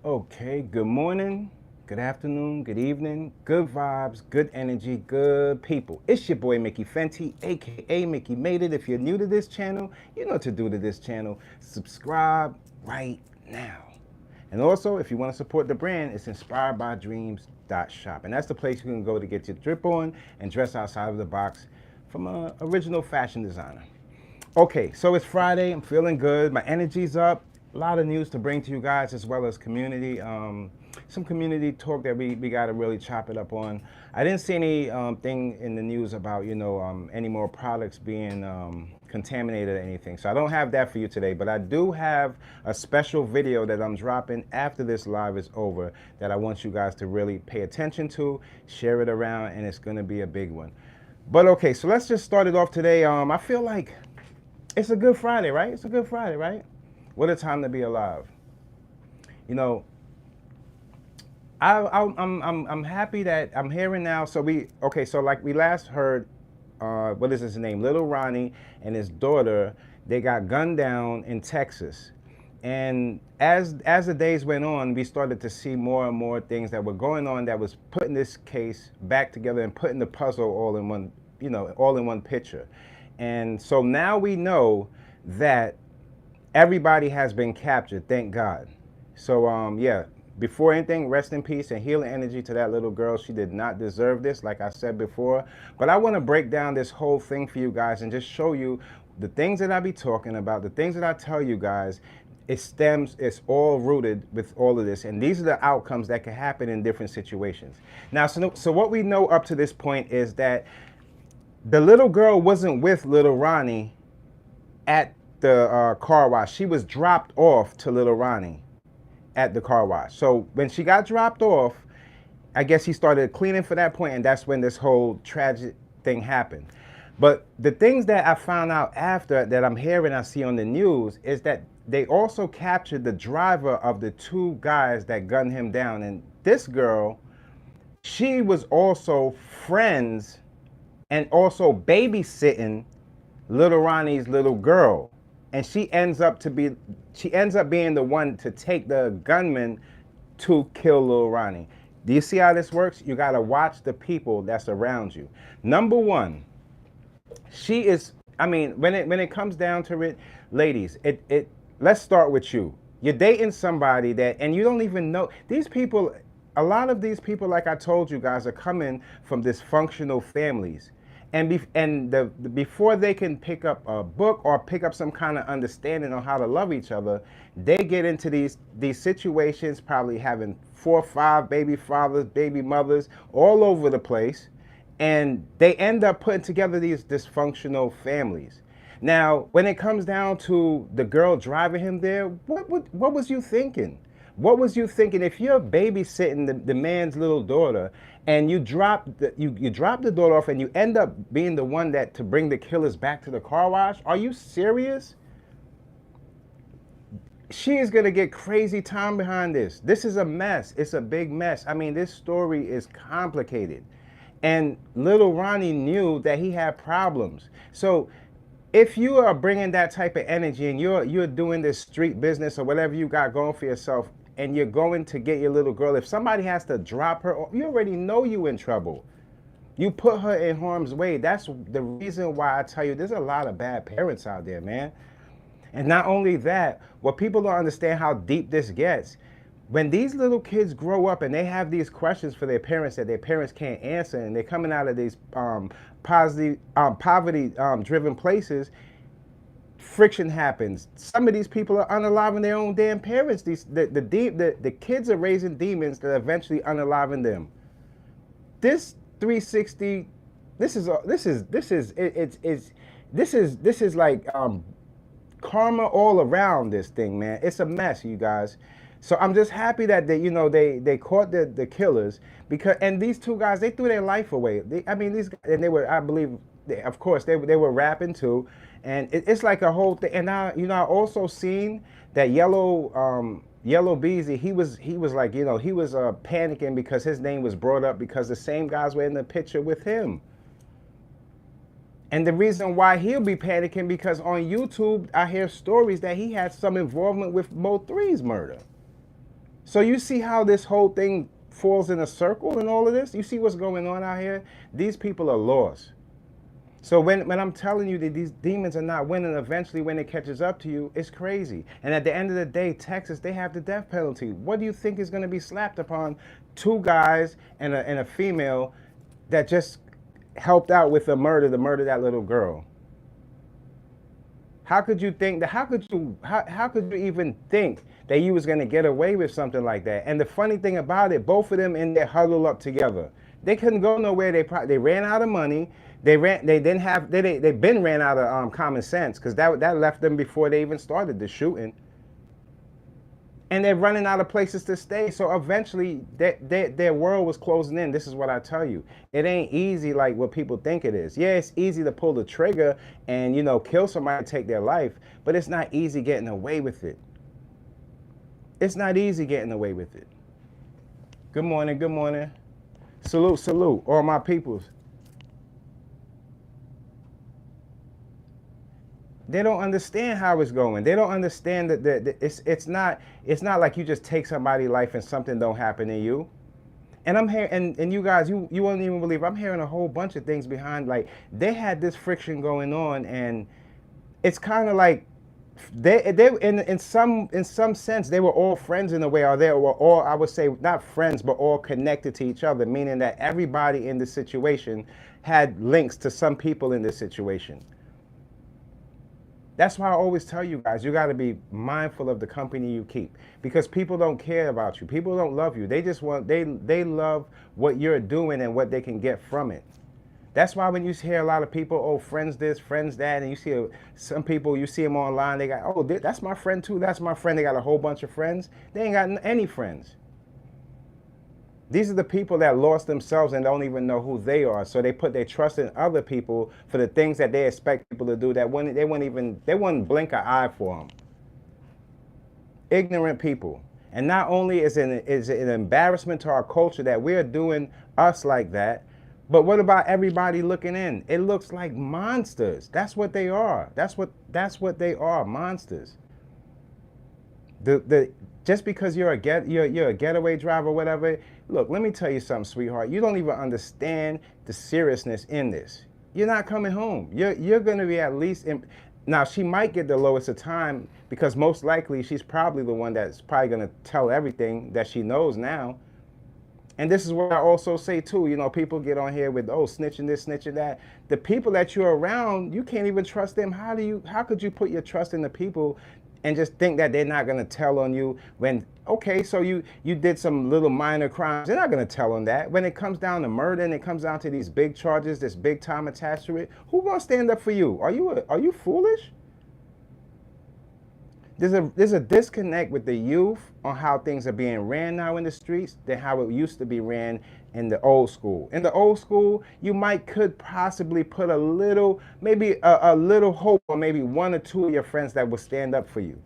Okay, good morning, good afternoon, good evening, good vibes, good energy, good people. It's your boy Mickey Fenty, aka Mickey Made It. If you're new to this channel, you know what to do to this channel. Subscribe right now. And also, if you want to support the brand, it's inspiredbydreams.shop. And that's the place you can go to get your drip on and dress outside of the box from an original fashion designer. Okay, so it's Friday. I'm feeling good. My energy's up. A lot of news to bring to you guys, as well as community. Some community talk that we got to really chop it up on. I didn't see any thing in the news about any more products being contaminated or anything. So I don't have that for you today. But I do have a special video that I'm dropping after this live is over that I want you guys to really pay attention to, share it around, and it's going to be a big one. But okay, so let's just start it off today. I feel like it's a good Friday, right? It's a good Friday, right? What a time to be alive. You know, I'm happy that I'm hearing now. So like we last heard, what is his name? Lil Ronnie and his daughter, they got gunned down in Texas. And as the days went on, we started to see more and more things that were going on that was putting this case back together and putting the puzzle all in one, all in one picture. And so now we know that everybody has been captured, thank God. So yeah, before anything, rest in peace and healing energy to that little girl. She did not deserve this, like I said before. But I want to break down this whole thing for you guys and just show you the things that I be talking about, the things that I tell you guys. It's all rooted with all of this. And these are the outcomes that can happen in different situations. Now, so what we know up to this point is that the little girl wasn't with Lil Ronnie at the car wash. She was dropped off to Lil Ronnie at the car wash. So when she got dropped off, I guess he started cleaning for that point, and that's when this whole tragic thing happened. But the things that I found out after that I'm hearing, I see on the news, is that they also captured the driver of the two guys that gunned him down. And this girl, she was also friends and also babysitting Lil Ronnie's little girl. And she ends up being the one to take the gunman to kill Lil Ronnie. Do you see how this works? You gotta watch the people that's around you. Number one, when it comes down to it, ladies, let's start with you. You're dating somebody and you don't even know. These people, a lot of these people, like I told you guys, are coming from dysfunctional families. And before they can pick up a book or pick up some kind of understanding on how to love each other, they get into these situations, probably having 4 or 5 baby fathers, baby mothers all over the place, and they end up putting together these dysfunctional families. Now, when it comes down to the girl driving him there, what was you thinking? What was you thinking if you're babysitting the man's little daughter and you drop the daughter off and you end up being the one to bring the killers back to the car wash? Are you serious? She is gonna get crazy time behind this. This is a mess. It's a big mess. I mean, this story is complicated. And Lil Ronnie knew that he had problems. So if you are bringing that type of energy and you're doing this street business or whatever you got going for yourself, and you're going to get your little girl, if somebody has to drop her, you already know you in trouble. You put her in harm's way. That's the reason why I tell you there's a lot of bad parents out there, man. And not only that, what people don't understand how deep this gets. When these little kids grow up and they have these questions for their parents that their parents can't answer, and they're coming out of these poverty-driven places, friction happens. Some of these people are unaliving their own damn parents. The kids are raising demons that eventually unaliving them. This 360, this is like karma all around this thing, man. It's a mess, you guys. So I'm just happy that they caught the killers, and these two guys, they threw their life away. These guys, and they were, I believe, of course they were rapping too, and it's like a whole thing. And now I also seen that Yella Beezy, he was like, he was panicking because his name was brought up because the same guys were in the picture with him. And the reason why he'll be panicking because on YouTube, I hear stories that he had some involvement with Mo3's murder. So you see how this whole thing falls in a circle and all of this? You see what's going on out here? These people are lost. So when I'm telling you that these demons are not winning, eventually when it catches up to you, it's crazy. And at the end of the day, Texas, they have the death penalty. What do you think is going to be slapped upon two guys and a female that just helped out with the murder of that little girl? How could you think that? How could you even think that you was gonna get away with something like that? And the funny thing about it, both of them in there huddled up together. They couldn't go nowhere. They ran out of money. They been ran out of common sense because that left them before they even started the shooting. And they're running out of places to stay. So eventually, their world was closing in. This is what I tell you. It ain't easy like what people think it is. Yeah, it's easy to pull the trigger and, kill somebody, take their life. But it's not easy getting away with it. It's not easy getting away with it. Good morning, good morning. Salute, salute, all my peoples. They don't understand how it's going. They don't understand that it's not like you just take somebody's life and something don't happen to you. And I'm hearing, and you guys, you won't even believe, I'm hearing a whole bunch of things behind, like they had this friction going on, and it's kind of like they in some sense they were all friends in a way, or they were all, I would say, not friends but all connected to each other, meaning that everybody in the situation had links to some people in this situation. That's why I always tell you guys, you got to be mindful of the company you keep, because people don't care about you. People don't love you. They just want, they love what you're doing and what they can get from it. That's why when you hear a lot of people, oh, friends this, friends that, and you see some people, you see them online, they got, oh, that's my friend too, that's my friend. They got a whole bunch of friends. They ain't got any friends. These are the people that lost themselves and don't even know who they are. So they put their trust in other people for the things that they expect people to do that they wouldn't blink an eye for them. Ignorant people. And not only is it an embarrassment to our culture that we're doing us like that, but what about everybody looking in? It looks like monsters. That's what they are. That's what they are, monsters. Just because you're a getaway driver or whatever, look, let me tell you something, sweetheart. You don't even understand the seriousness in this. You're not coming home. You're going to be at least now, she might get the lowest of time because most likely she's probably the one that's probably going to tell everything that she knows now. And this is what I also say too, people get on here with, oh, snitching this, snitching that. The people that you're around, you can't even trust them. How could you put your trust in the people and just think that they're not going to tell on you when, okay, so you did some little minor crimes. They're not going to tell on that. When it comes down to murder and it comes down to these big charges, this big time attached to it, who going to stand up for you? Are you foolish? There's a disconnect with the youth on how things are being ran now in the streets than how it used to be ran in the old school. In the old school, you could possibly put a little, maybe a little hope on maybe one or two of your friends that will stand up for you,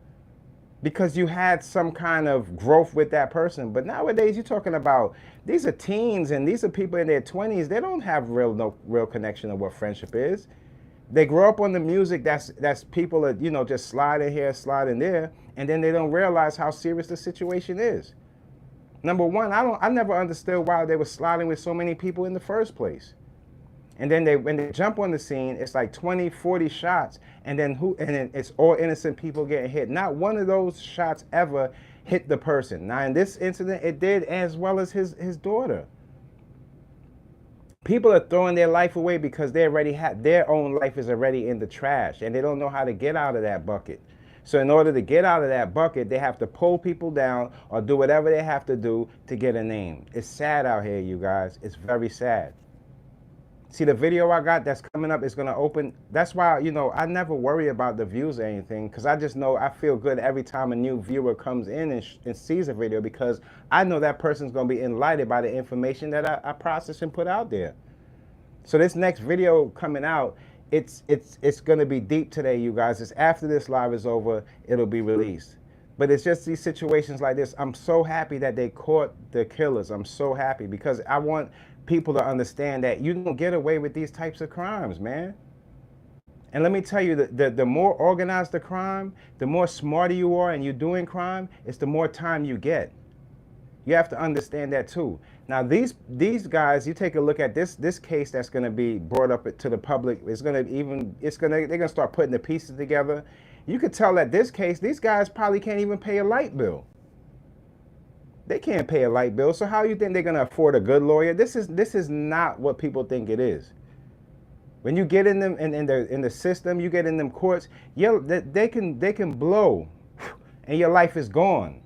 because you had some kind of growth with that person. But nowadays, you're talking about, these are teens and these are people in their 20s. They don't have no real connection of what friendship is. They grow up on the music that's people are, just sliding here, sliding there, and then they don't realize how serious the situation is. Number one, I never understood why they were sliding with so many people in the first place. And then when they jump on the scene, it's like 20, 40 shots, and then it's all innocent people getting hit. Not one of those shots ever hit the person. Now in this incident, it did, as well as his daughter. People are throwing their life away because they already their own life is already in the trash, and they don't know how to get out of that bucket. So in order to get out of that bucket, they have to pull people down or do whatever they have to do to get a name. It's sad out here, you guys. It's very sad. See, the video I got that's coming up is going to open. That's why, I never worry about the views or anything, because I just know I feel good every time a new viewer comes in and sees a video, because I know that person's going to be enlightened by the information that I process and put out there. So this next video coming out, it's going to be deep today, you guys. It's after this live is over, it'll be released. But it's just these situations like this. I'm so happy that they caught the killers. I'm so happy, because I want people to understand that you don't get away with these types of crimes, man. And let me tell you, the more organized the crime, the more smarter you are and you're doing crime, it's the more time you get. You have to understand that too. Now these guys, you take a look at this case that's going to be brought up to the public. They're going to start putting the pieces together. You could tell that this case, these guys probably can't even pay a light bill. They can't pay a light bill. So how you think they're going to afford a good lawyer? This is not what people think it is. When you get in them in the system, you get in them courts, they can blow, and your life is gone.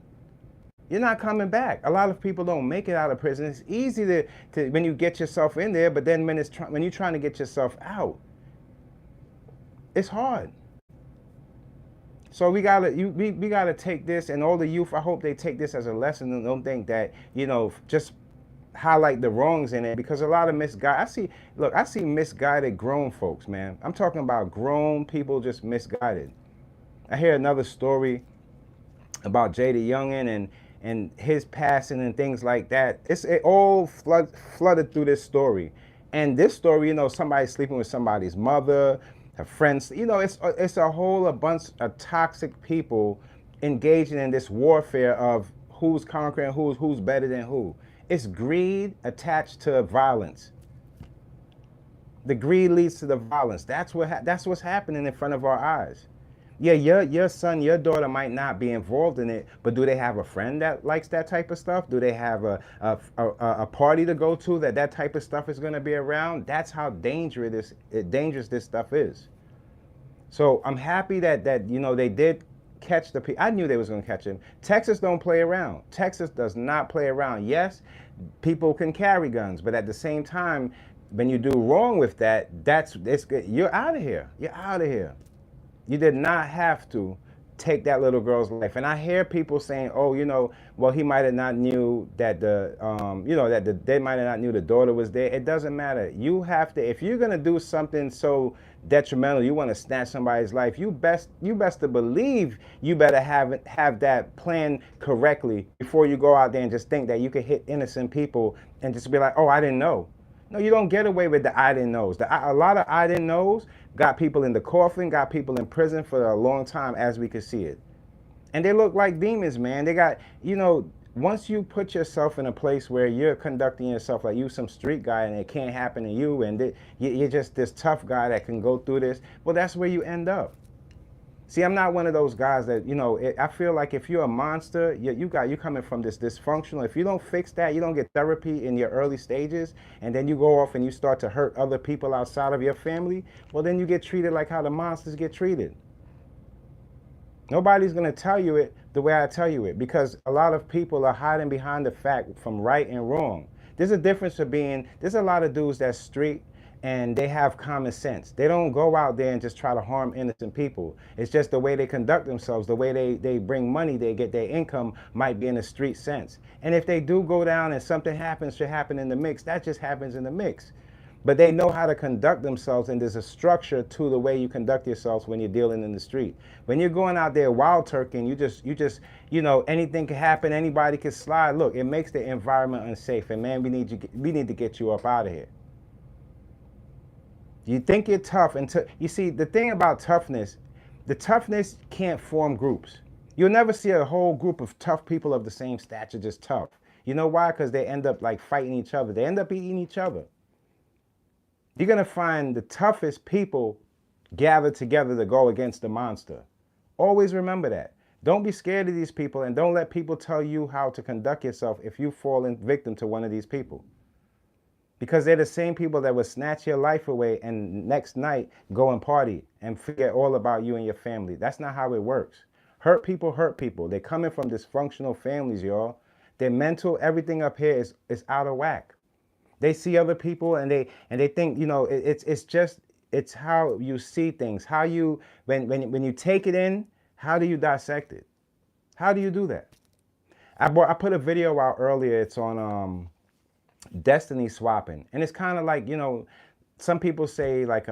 You're not coming back. A lot of people don't make it out of prison. It's easy to when you get yourself in there, but then when you're trying to get yourself out, it's hard. So we gotta take this, and all the youth, I hope they take this as a lesson and don't think that, just highlight the wrongs in it, because a lot of misguided, I see misguided grown folks, man. I'm talking about grown people just misguided. I hear another story about Jada Youngin and his passing and things like that. It all flooded through this story. And this story, somebody sleeping with somebody's mother, her friends, it's a bunch of toxic people engaging in this warfare of who's conquering, who's better than who. It's greed attached to violence. The greed leads to the violence. That's what's happening in front of our eyes. Yeah, your son, your daughter might not be involved in it, but do they have a friend that likes that type of stuff? Do they have a party to go to that type of stuff is going to be around? That's how dangerous this stuff is. So I'm happy that they did catch the people. I knew they was going to catch him. Texas don't play around. Texas does not play around. Yes, people can carry guns, but at the same time, when you do wrong with that, you're out of here. You're out of here. You did not have to take that little girl's life. And I hear people saying, "Oh, well, he might have not knew that they might have not knew the daughter was there." It doesn't matter. You have to, if you're gonna do something so detrimental, you want to snatch somebody's life, you best to believe you better have that planned correctly before you go out there and just think that you can hit innocent people and just be like, "Oh, I didn't know." No, you don't get away with the I didn't knows. A lot of I didn't knows got people in the coffin, got people in prison for a long time, as we could see it. And they look like demons, man. They got, once you put yourself in a place where you're conducting yourself like you some street guy and it can't happen to you, and you're just this tough guy that can go through this, well, that's where you end up. See, I'm not one of those guys that, I feel like if you're a monster, you coming from this dysfunctional. If you don't fix that, you don't get therapy in your early stages, and then you go off and you start to hurt other people outside of your family, well, then you get treated like how the monsters get treated. Nobody's going to tell you it the way I tell you it, because a lot of people are hiding behind the fact from right and wrong. There's a difference there's a lot of dudes that's street, and they have common sense. They don't go out there and just try to harm innocent people. It's just the way they conduct themselves, the way they bring money, they get their income might be in a street sense. And if they do go down and something should happen in the mix, that just happens in the mix. But they know how to conduct themselves, and there's a structure to the way you conduct yourselves when you're dealing in the street. When you're going out there wild turkey and you just anything can happen, anybody can slide. Look, it makes the environment unsafe, and man, we need to get you up out of here. You think you're tough until you see the thing about toughness. The toughness can't form groups. You'll never see a whole group of tough people of the same stature just tough. You know why? Because they end up like fighting each other. They end up eating each other. You're gonna find the toughest people gathered together to go against the monster. Always remember that. Don't be scared of these people, and don't let people tell you how to conduct yourself if you fall in victim to one of these people. Because they're the same people that will snatch your life away and next night go and party and forget all about you and your family. That's not how it works. Hurt people hurt people. They're coming from dysfunctional families, y'all. Their mental, everything up here is out of whack. They see other people and they think, it's how you see things. How you, when you take it in, how do you dissect it? How do you do that? I put a video out earlier. It's on destiny swapping, and it's kind of like, some people say like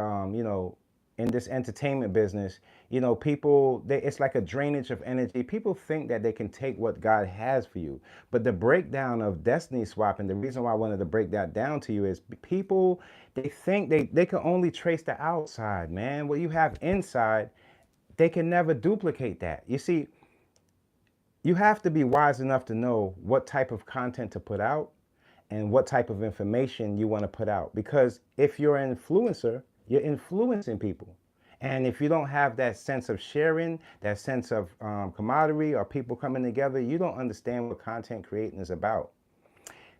in this entertainment business, you know, people, it's like a drainage of energy. People think that they can take what God has for you. But the breakdown of destiny swapping, the reason why I wanted to break that down to you is people, they think they can only trace the outside, man. What you have inside, they can never duplicate that. You see, you have to be wise enough to know what type of content to put out and what type of information you want to put out. Because if you're an influencer, you're influencing people. And if you don't have that sense of sharing, that sense of camaraderie or people coming together, you don't understand what content creating is about.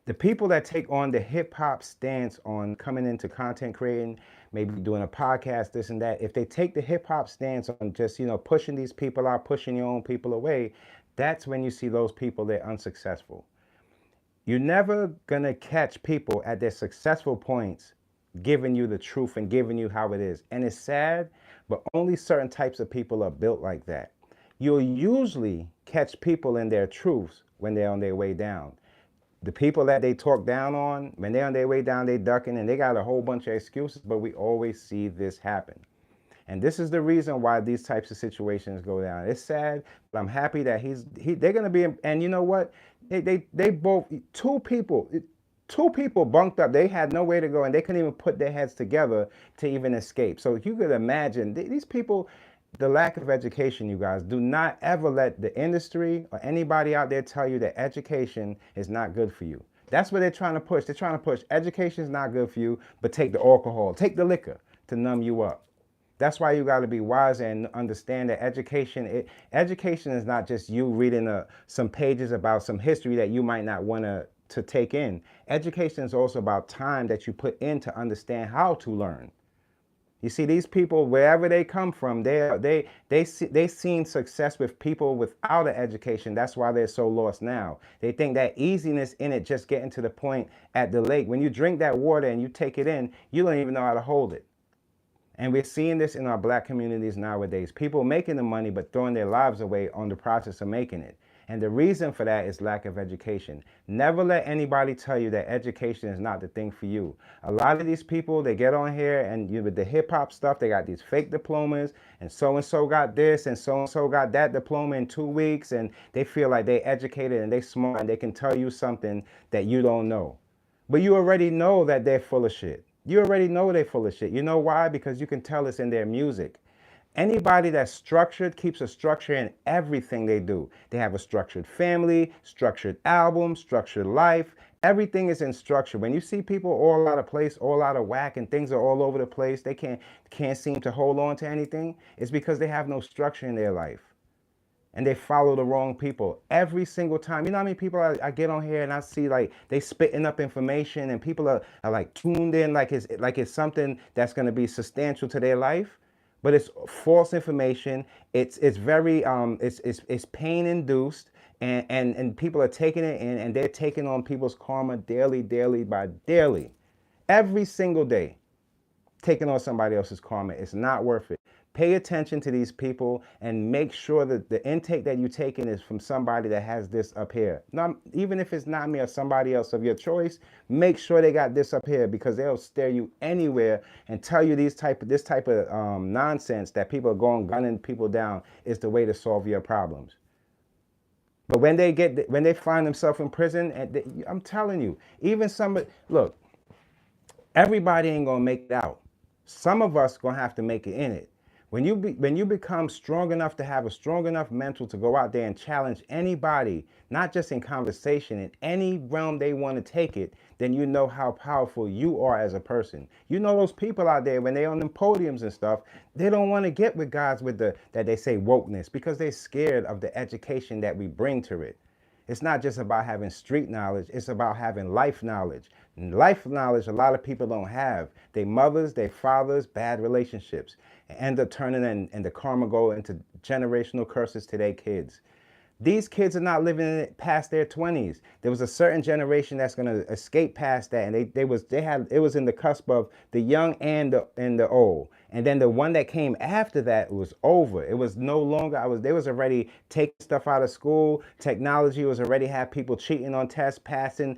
The people that take on the hip hop stance on coming into content creating, maybe doing a podcast, this and that, if they take the hip hop stance on just, you know, pushing these people out, pushing your own people away, that's when you see those people, they're unsuccessful. You're never gonna catch people at their successful points giving you the truth and giving you how it is. And it's sad, but only certain types of people are built like that. You'll usually catch people in their truths when they're on their way down. The people that they talk down on, when they're on their way down, they ducking and they got a whole bunch of excuses, but we always see this happen. And this is the reason why these types of situations go down. It's sad, but I'm happy that they're gonna be. And you know what? They both, two people bunked up. They had nowhere to go, and they couldn't even put their heads together to even escape. So you could imagine these people. The lack of education, you guys, do not ever let the industry or anybody out there tell you that education is not good for you. That's what they're trying to push. They're trying to push education is not good for you, but take the alcohol, take the liquor to numb you up. That's why you got to be wise and understand that education is not just you reading some pages about some history that you might not want to take in. Education is also about time that you put in to understand how to learn. You see, these people, wherever they come from, they seen success with people without an education. That's why they're so lost now. They think that easiness in it, just getting to the point at the lake. When you drink that water and you take it in, you don't even know how to hold it. And we're seeing this in our black communities nowadays. People making the money but throwing their lives away on the process of making it. And the reason for that is lack of education. Never let anybody tell you that education is not the thing for you. A lot of these people, they get on here and with the hip hop stuff, they got these fake diplomas and so got this and so got that diploma in 2 weeks, and they feel like they educated and they smart and they can tell you something that you don't know. But you already know that they're full of shit. You already know they're full of shit. You know why? Because you can tell it's in their music. Anybody that's structured keeps a structure in everything they do. They have a structured family, structured album, structured life. Everything is in structure. When you see people all out of place, all out of whack, and things are all over the place, they can't seem to hold on to anything, it's because they have no structure in their life. And they follow the wrong people every single time. You know how many people I get on here and I see like they spitting up information and people are like tuned in like it's something that's going to be substantial to their life, but it's false information. It's very it's pain induced, and people are taking it in and they're taking on people's karma daily by daily, every single day, taking on somebody else's karma. It's not worth it. Pay attention to these people and make sure that the intake that you take in is from somebody that has this up here. Now, even if it's not me or somebody else of your choice, make sure they got this up here, because they'll stare you anywhere and tell you this type of nonsense that people are going gunning people down is the way to solve your problems. But when they find themselves in prison, and I'm telling you, even look, everybody ain't gonna make it out. Some of us gonna have to make it in it. When you become strong enough to have a strong enough mental to go out there and challenge anybody, not just in conversation, in any realm they want to take it, then you know how powerful you are as a person. You know those people out there, when they're on them podiums and stuff, they don't want to get with guys with that they say wokeness, because they're scared of the education that we bring to it. It's not just about having street knowledge, it's about having life knowledge. And life knowledge a lot of people don't have. Their mothers, their fathers, bad relationships, and end up turning and the karma go into generational curses to their kids. These kids are not living past their 20s. There was a certain generation that's going to escape past that, and it was in the cusp of the young and the old. And then the one that came after that was over. It was no longer. They was already taking stuff out of school. Technology was already had people cheating on tests, passing,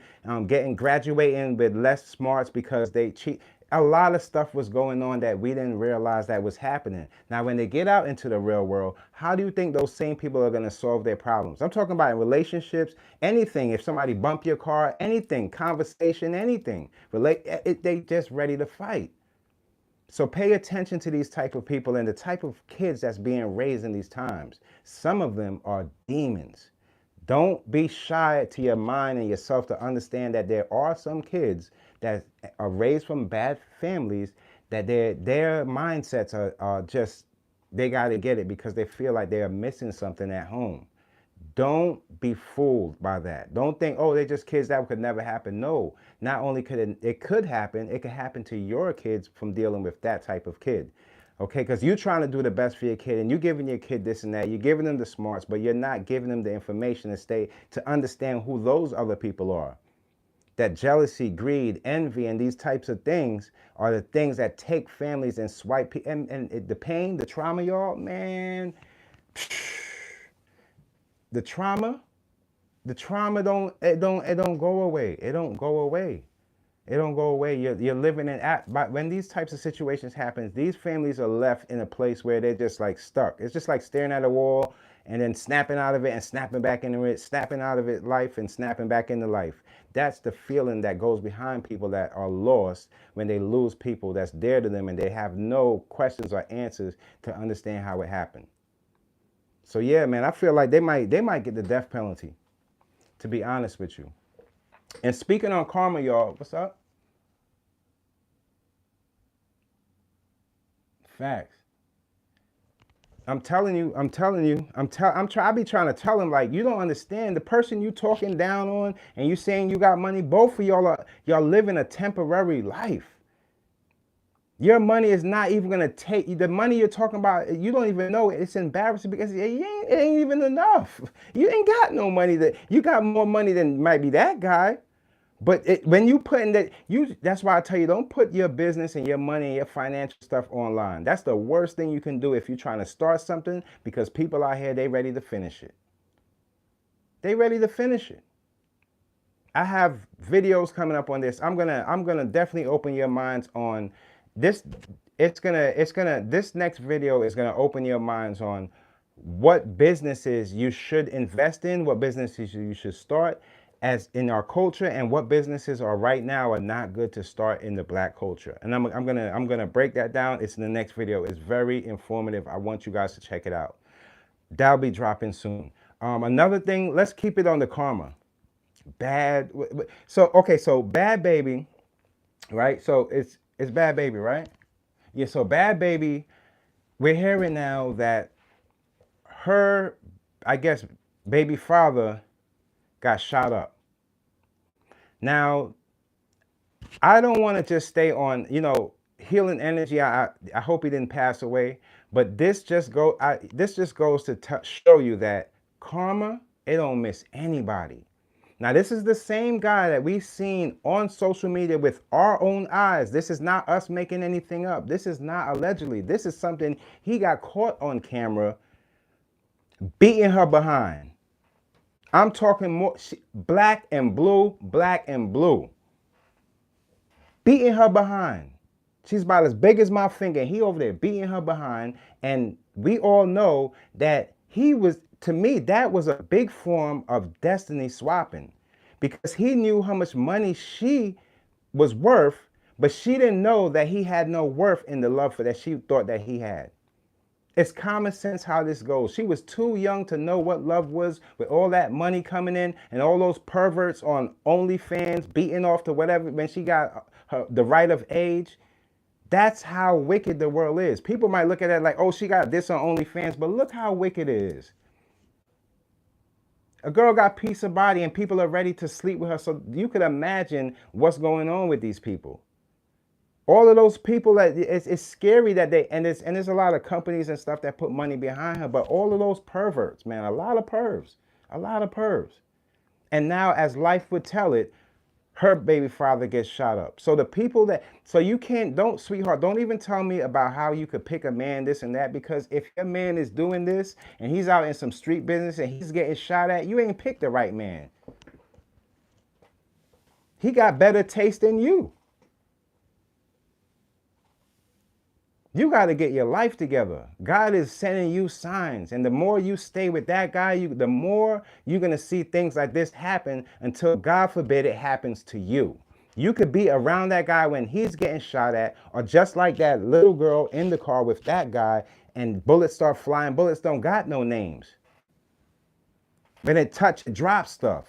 graduating with less smarts because they cheat. A lot of stuff was going on that we didn't realize that was happening. Now, when they get out into the real world, how do you think those same people are going to solve their problems? I'm talking about in relationships, anything. If somebody bump your car, anything, conversation, anything. They just ready to fight. So pay attention to these type of people and the type of kids that's being raised in these times. Some of them are demons. Don't be shy to your mind and yourself to understand that there are some kids that are raised from bad families that their mindsets are just, they got to get it because they feel like they are missing something at home. Don't be fooled by that. Don't think, oh, they're just kids, that could never happen. No, not only could it could happen, it could happen to your kids from dealing with that type of kid. Okay, because you're trying to do the best for your kid and you're giving your kid this and that. You're giving them the smarts, but you're not giving them the information to understand who those other people are. That jealousy, greed, envy, and these types of things are the things that take families and swipe people. And the pain, the trauma, y'all, man, the trauma don't go away. It don't go away. It don't go away. You're living in but when these types of situations happen, these families are left in a place where they're just like stuck. It's just like staring at a wall and then snapping out of it and snapping back into it, snapping out of it life and snapping back into life. That's the feeling that goes behind people that are lost when they lose people that's dear to them and they have no questions or answers to understand how it happened. So yeah, man, I feel like they might get the death penalty, to be honest with you. And speaking on karma, y'all, what's up? Facts. I'm telling you, I be trying to tell him, like, you don't understand the person you talking down on and you saying you got money, both of y'all living a temporary life. Your money is not even gonna take the money you're talking about. You don't even know it. It's embarrassing because it ain't even enough. You ain't got no money you got more money than might be that guy. But when you put in that's why I tell you, don't put your business and your money and your financial stuff online. That's the worst thing you can do if you're trying to start something, because people out here, they ready to finish it. They ready to finish it. I have videos coming up on this. I'm gonna definitely open your minds on this. This next video is gonna open your minds on what businesses you should invest in, what businesses you should start as in our culture, and what businesses are right now are not good to start in the black culture. And I'm gonna break that down. It's in the next video. It's very informative. I want you guys to check it out. That'll be dropping soon. Another thing, let's keep it on the karma. So Bhad Bhabie, right? So it's Bhad Bhabie, right? Yeah, so Bhad Bhabie, we're hearing now that her, I guess, baby father got shot up. Now, I don't want to just stay on, healing energy. I hope he didn't pass away, but this just goes to show you that karma, it don't miss anybody. Now, this is the same guy that we've seen on social media with our own eyes. This is not us making anything up. This is not allegedly. This is something he got caught on camera beating her behind. I'm talking more black and blue. Beating her behind. She's about as big as my finger. He over there beating her behind. And we all know that to me, that was a big form of destiny swapping, because he knew how much money she was worth, but she didn't know that he had no worth in the love for that she thought that he had. It's common sense how this goes. She was too young to know what love was, with all that money coming in and all those perverts on OnlyFans beating off to whatever when she got the right of age. That's how wicked the world is. People might look at it like, oh, she got this on OnlyFans, but look how wicked it is. A girl got piece of body and people are ready to sleep with her. So you could imagine what's going on with these people. All of those people, that it's scary that there's a lot of companies and stuff that put money behind her, but all of those perverts, man, a lot of pervs. And now, as life would tell it, her baby father gets shot up. So sweetheart, don't even tell me about how you could pick a man, this and that, because if your man is doing this and he's out in some street business and he's getting shot at, you ain't picked the right man. He got better taste than you. You got to get your life together. God is sending you signs. And the more you stay with that guy, the more you're going to see things like this happen until, God forbid, it happens to you. You could be around that guy when he's getting shot at, or just like that little girl in the car with that guy, and bullets start flying. Bullets don't got no names. When it touch, it drops stuff.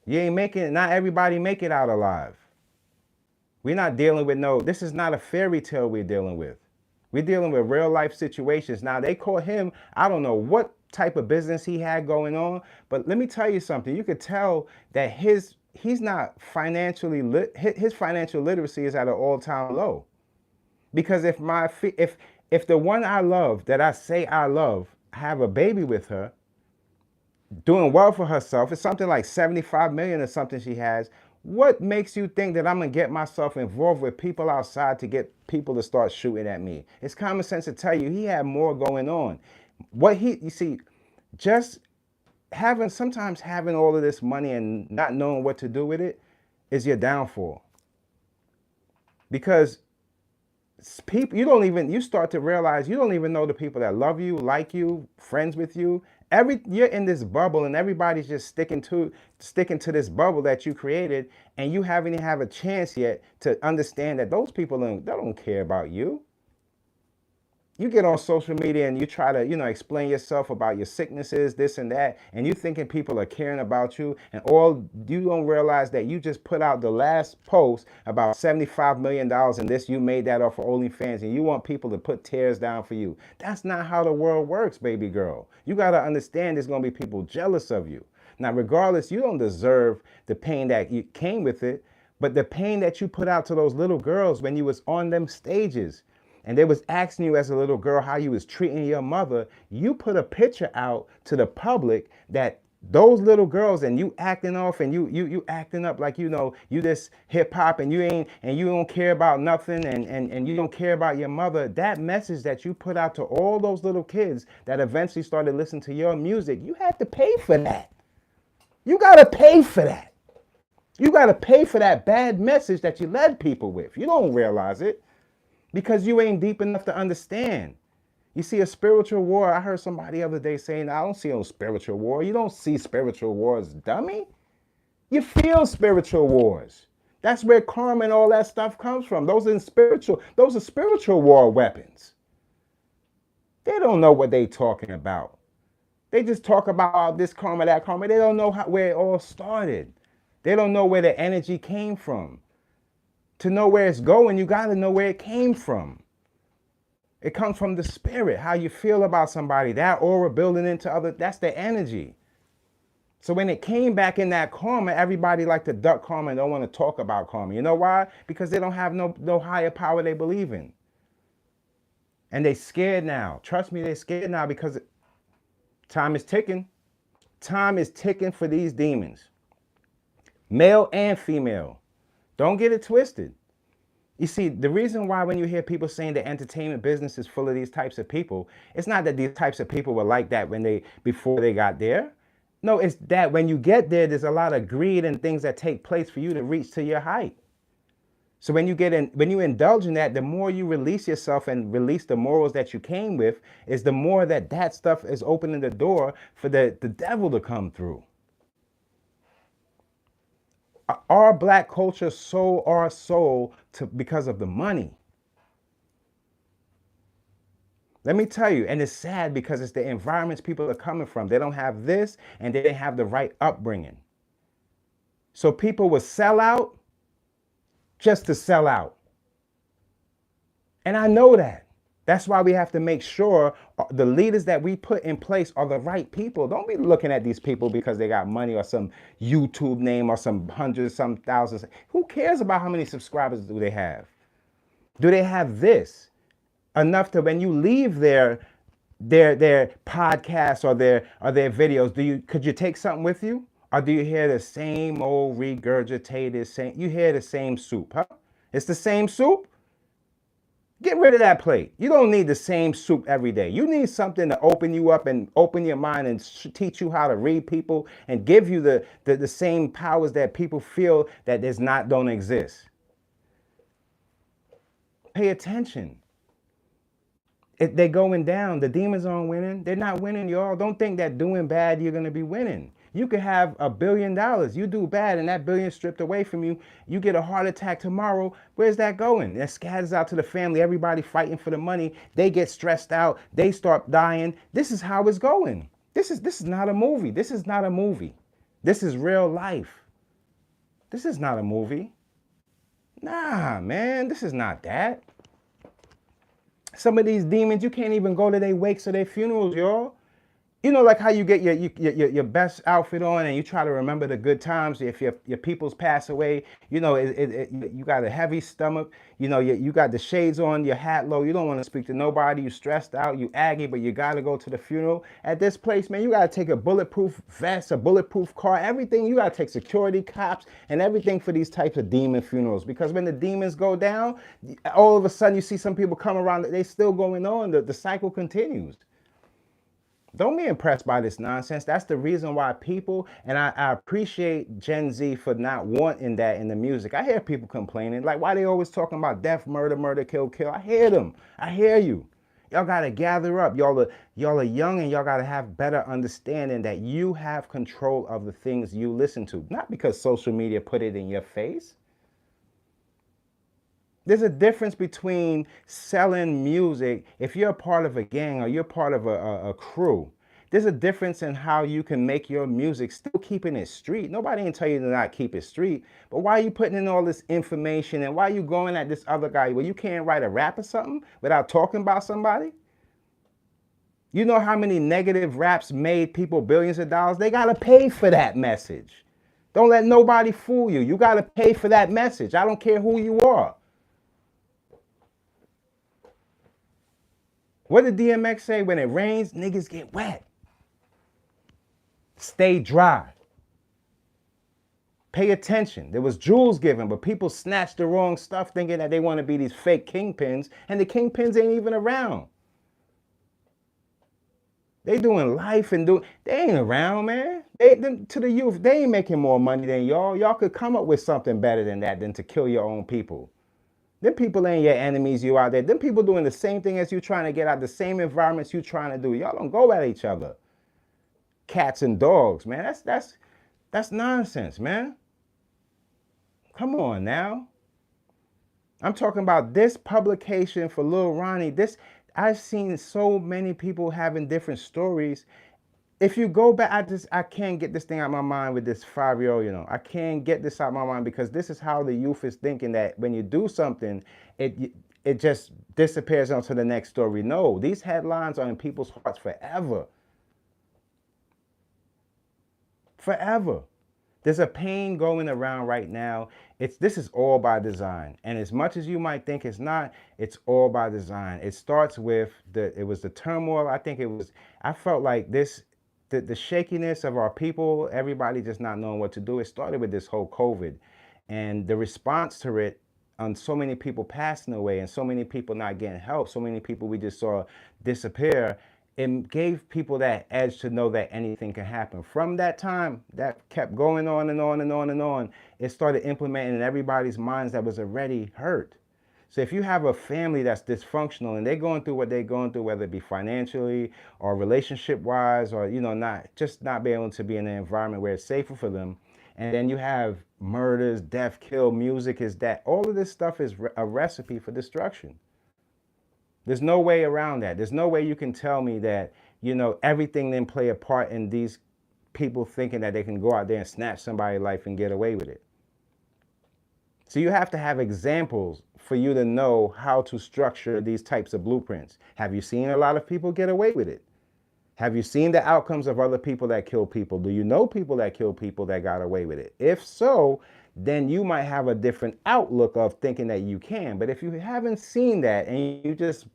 You ain't making it. Not everybody make it out alive. We're not dealing with this is not a fairy tale we're dealing with. We're dealing with real life situations. Now, they call him, I don't know what type of business he had going on, but let me tell you something. You could tell that he's not financially his financial literacy is at an all-time low. Because if the one I love, that I say I love, have a baby with her, doing well for herself, it's something like 75 million or something she has. What makes you think that I'm gonna get myself involved with people outside to get people to start shooting at me? It's common sense to tell you he had more going on. You see, just sometimes having all of this money and not knowing what to do with it is your downfall. Because people, you start to realize you don't even know the people that love you, like you, friends with you. You're in this bubble, and everybody's just sticking to this bubble that you created, and you haven't even have a chance yet to understand that those people don't care about you. You get on social media and you try to, explain yourself about your sicknesses, this and that, and you thinking people are caring about you, and all you don't realize that you just put out the last post about $75 million, and you made that off of OnlyFans, and you want people to put tears down for you. That's not how the world works, baby girl. You got to understand there's going to be people jealous of you. Now, regardless, you don't deserve the pain that you came with it, but the pain that you put out to those little girls when you was on them stages, and they was asking you as a little girl how you was treating your mother, you put a picture out to the public that those little girls, and you acting off, and you acting up like you this hip hop, and you don't care about nothing, and you don't care about your mother. That message that you put out to all those little kids that eventually started listening to your music, you had to pay for that. You gotta pay for that. You gotta pay for that bad message that you led people with. You don't realize it, because you ain't deep enough to understand. You see a spiritual war. I heard somebody the other day saying, I don't see no spiritual war. You don't see spiritual wars, dummy. You feel spiritual wars. That's where karma and all that stuff comes from. Those are spiritual war weapons. They don't know what they talking about. They just talk about this karma, that karma. They don't know where it all started. They don't know where the energy came from. To know where it's going, you got to know where it came from. It comes from the spirit, how you feel about somebody, that aura building into other, that's the energy. So when it came back in that karma, everybody like to duck karma and don't want to talk about karma. You know why? Because they don't have no higher power they believe in. And they scared now. Trust me, they're scared now because time is ticking. Time is ticking for these demons. Male and female. Don't get it twisted. You see, the reason why when you hear people saying the entertainment business is full of these types of people, it's not that these types of people were like that before they got there. No, it's that when you get there, there's a lot of greed and things that take place for you to reach to your height. So when you indulge in that, the more you release yourself and release the morals that you came with, is the more that stuff is opening the door for the devil to come through. Our black culture sold our soul because of the money. Let me tell you, and it's sad because it's the environments people are coming from. They don't have this, and they didn't have the right upbringing. So people will sell out just to sell out. And I know that. That's why we have to make sure the leaders that we put in place are the right people. Don't be looking at these people because they got money or some YouTube name or some hundreds, some thousands. Who cares about how many subscribers do they have? Do they have this? Enough to when you leave their podcasts or their videos, could you take something with you? Or do you hear the same old regurgitated, you hear the same soup, huh? It's the same soup? Get rid of that plate. You don't need the same soup every day. You need something to open you up and open your mind and teach you how to read people and give you the same powers that people feel that don't exist. Pay attention. They're going down. The demons aren't winning. They're not winning, y'all. Don't think that doing bad, you're going to be winning. You could have $1 billion. You do bad and that billion stripped away from you. You get a heart attack tomorrow. Where's that going? That scatters out to the family. Everybody fighting for the money. They get stressed out. They start dying. This is how it's going. This is not a movie. This is not a movie. This is real life. This is not a movie. Nah, man, this is not that. Some of these demons, you can't even go to their wakes or their funerals, y'all. You know, like how you get your best outfit on and you try to remember the good times. If your peoples pass away, you know, you got a heavy stomach. You know, you got the shades on, your hat low. You don't want to speak to nobody. You stressed out, you aggy, but you got to go to the funeral. At this place, man, you got to take a bulletproof vest, a bulletproof car, everything. You got to take security, cops, and everything for these types of demon funerals. Because when the demons go down, all of a sudden you see some people come around. They still going on. The cycle continues. Don't be impressed by this nonsense. That's the reason why people, and I appreciate Gen Z for not wanting that in the music. I hear people complaining, like why they always talking about death, murder, murder, kill, kill. I hear them. I hear you. Y'all gotta gather up. Y'all are young and y'all gotta have better understanding that you have control of the things you listen to. Not because social media put it in your face. There's a difference between selling music. If you're a part of a gang or you're part of a crew, there's a difference in how you can make your music still keeping it street. Nobody can tell you to not keep it street, but why are you putting in all this information and why are you going at this other guy? Well, you can't write a rap or something without talking about somebody? You know how many negative raps made people billions of dollars? They gotta pay for that message. Don't let nobody fool you. You gotta pay for that message. I don't care who you are. What did DMX say? When it rains, niggas get wet. Stay dry. Pay attention. There was jewels given, but people snatched the wrong stuff thinking that they want to be these fake kingpins, and the kingpins ain't even around. They doing life and they ain't around, man. To the youth, they ain't making more money than y'all. Y'all could come up with something better than that than to kill your own people. Them people ain't your enemies, you out there. Them people doing the same thing as you trying to get out, the same environments you trying to do. Y'all don't go at each other. Cats and dogs, man. That's nonsense, man. Come on now. I'm talking about this publication for Lil Ronnie. I've seen so many people having different stories. If you go back, I can't get this thing out of my mind with this 5-year-old, you know. I can't get this out of my mind because this is how the youth is thinking, that when you do something, it just disappears onto the next story. No, these headlines are in people's hearts forever. Forever. There's a pain going around right now. This is all by design. And as much as you might think it's not, it's all by design. It starts with it was the turmoil. I felt like the shakiness of our people, everybody just not knowing what to do. It started with this whole COVID and the response to it, on so many people passing away and so many people not getting help, so many people we just saw disappear. It gave people that edge to know that anything can happen. From that time, that kept going on and on and on and on. It started implementing in everybody's minds that was already hurt. So if you have a family that's dysfunctional and they're going through what they're going through, whether it be financially or relationship-wise, or not being able to be in an environment where it's safer for them, and then you have murders, death, kill, music is that. All of this stuff is a recipe for destruction. There's no way around that. There's no way you can tell me that, everything then play a part in these people thinking that they can go out there and snatch somebody's life and get away with it. So you have to have examples for you to know how to structure these types of blueprints. Have you seen a lot of people get away with it? Have you seen the outcomes of other people that kill people? Do you know people that kill people that got away with it? If so, then you might have a different outlook of thinking that you can. But if you haven't seen that and you just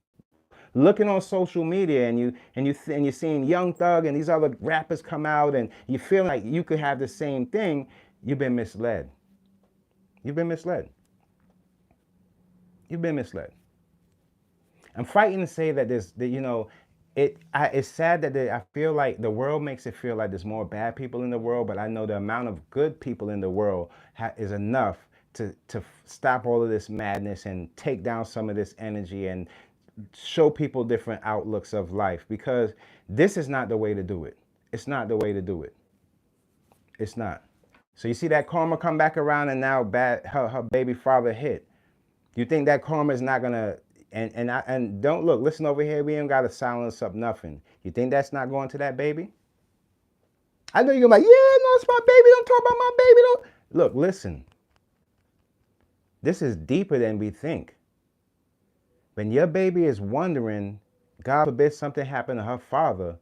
looking on social media and you're seeing Young Thug and these other rappers come out and you feel like you could have the same thing, you've been misled. You've been misled. You've been misled. I'm fighting to say that it's sad that I feel like the world makes it feel like there's more bad people in the world, but I know the amount of good people in the world is enough to stop all of this madness and take down some of this energy and show people different outlooks of life, because this is not the way to do it. It's not the way to do it. It's not. So you see that karma come back around, and now her baby father hit. You think that karma is not gonna, and don't look, listen over here, we ain't gotta silence up nothing. You think that's not going to that baby? I know you're gonna be like, yeah, no, it's my baby, don't talk about my baby, don't. Look, listen. This is deeper than we think. When your baby is wondering, God forbid something happened to her father,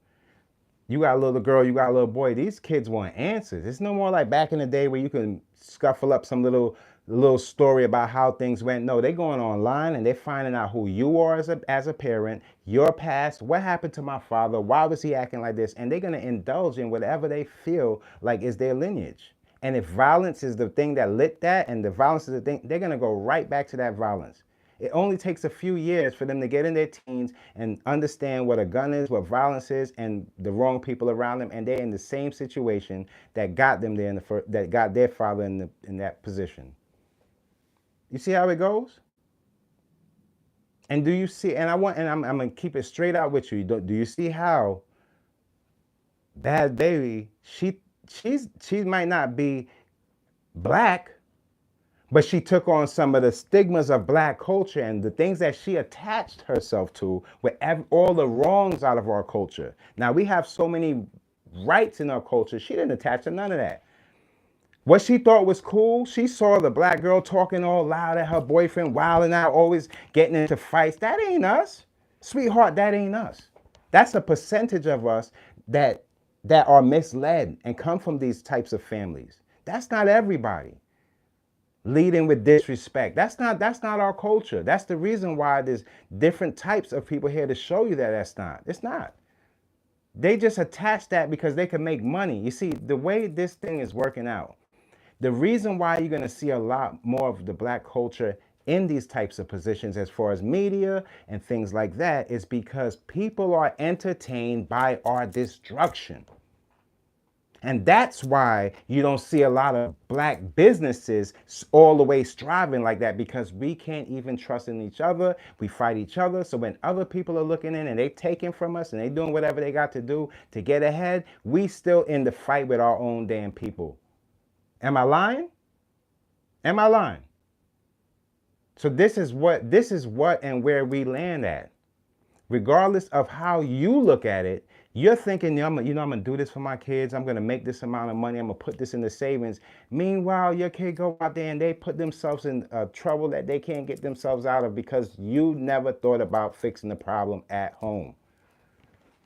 you got a little girl, you got a little boy, these kids want answers. It's no more like back in the day where you can scuffle up some little story about how things went. No, they're going online and they're finding out who you are as a parent, your past, what happened to my father, why was he acting like this, and they're going to indulge in whatever they feel like is their lineage. And if violence is the thing that lit that, and the violence is the thing, they're going to go right back to that violence. It only takes a few years for them to get in their teens and understand what a gun is, what violence is, and the wrong people around them, and they're in the same situation that got them there that got their father in that position. You see how it goes? And do you see? And I'm gonna keep it straight out with you. Do you see how Bhad Bhabie, she might not be black, but she took on some of the stigmas of black culture and the things that she attached herself to with all the wrongs out of our culture. Now, we have so many rights in our culture. She didn't attach to none of that. What she thought was cool, she saw the black girl talking all loud at her boyfriend, wilding out, always getting into fights. That ain't us. Sweetheart, that ain't us. That's a percentage of us that are misled and come from these types of families. That's not everybody. Leading with disrespect. That's not our culture. That's the reason why there's different types of people here to show you that that's not. It's not. They just attach that because they can make money. You see, the way this thing is working out, the reason why you're going to see a lot more of the black culture in these types of positions as far as media and things like that is because people are entertained by our destruction. And that's why you don't see a lot of black businesses all the way striving like that, because we can't even trust in each other. We fight each other. So when other people are looking in and they taking from us and they doing whatever they got to do to get ahead, we still in the fight with our own damn people. Am I lying? Am I lying? So this is what and where we land at. Regardless of how you look at it, you're thinking, I'm gonna do this for my kids. I'm gonna make this amount of money. I'm gonna put this in the savings. Meanwhile, your kid go out there and they put themselves in trouble that they can't get themselves out of because you never thought about fixing the problem at home.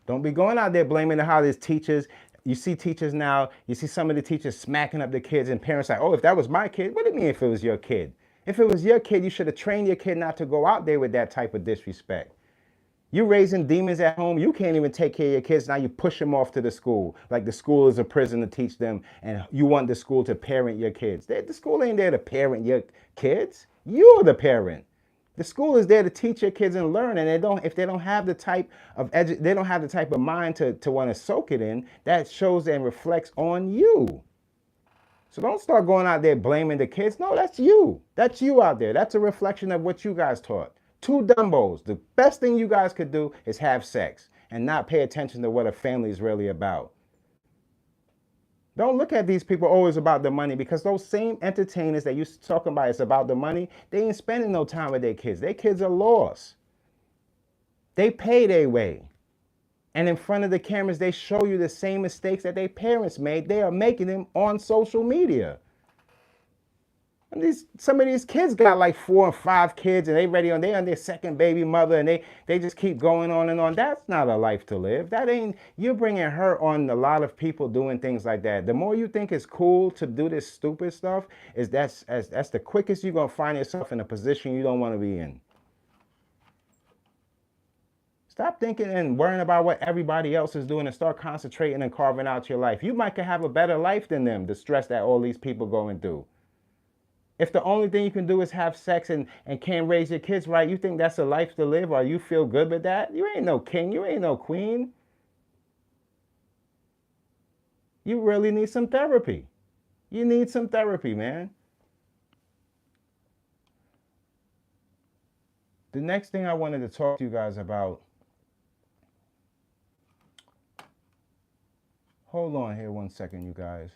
Don't be going out there blaming how there's teachers. You see teachers now, you see some of the teachers smacking up the kids, and parents like, oh, if that was my kid, what do you mean if it was your kid? If it was your kid, you should have trained your kid not to go out there with that type of disrespect. You raising demons at home, you can't even take care of your kids. Now you push them off to the school. Like the school is a prison to teach them, and you want the school to parent your kids. The school ain't there to parent your kids. You're the parent. The school is there to teach your kids and learn, and if they don't have the type of mind to want to soak it in, that shows and reflects on you. So don't start going out there blaming the kids. No, that's you. That's you out there. That's a reflection of what you guys taught. Two dumbos. The best thing you guys could do is have sex and not pay attention to what a family is really about. Don't look at these people always about the money, because those same entertainers that you talking about is about the money, they ain't spending no time with their kids. Their kids are lost. They pay their way. And in front of the cameras, they show you the same mistakes that their parents made. They are making them on social media. And some of these kids got like 4 or 5 kids, and they on their second baby mother, and they just keep going on and on. That's not a life to live. You're bringing her on a lot of people doing things like that. The more you think it's cool to do this stupid stuff, that's the quickest you're gonna find yourself in a position you don't want to be in. Stop thinking and worrying about what everybody else is doing and start concentrating and carving out your life. You might could have a better life than them, the stress that all these people going through. If the only thing you can do is have sex and can't raise your kids right, you think that's a life to live, or you feel good with that? You ain't no king, you ain't no queen. You really need some therapy. You need some therapy, man. The next thing I wanted to talk to you guys about. Hold on here 1 second, you guys.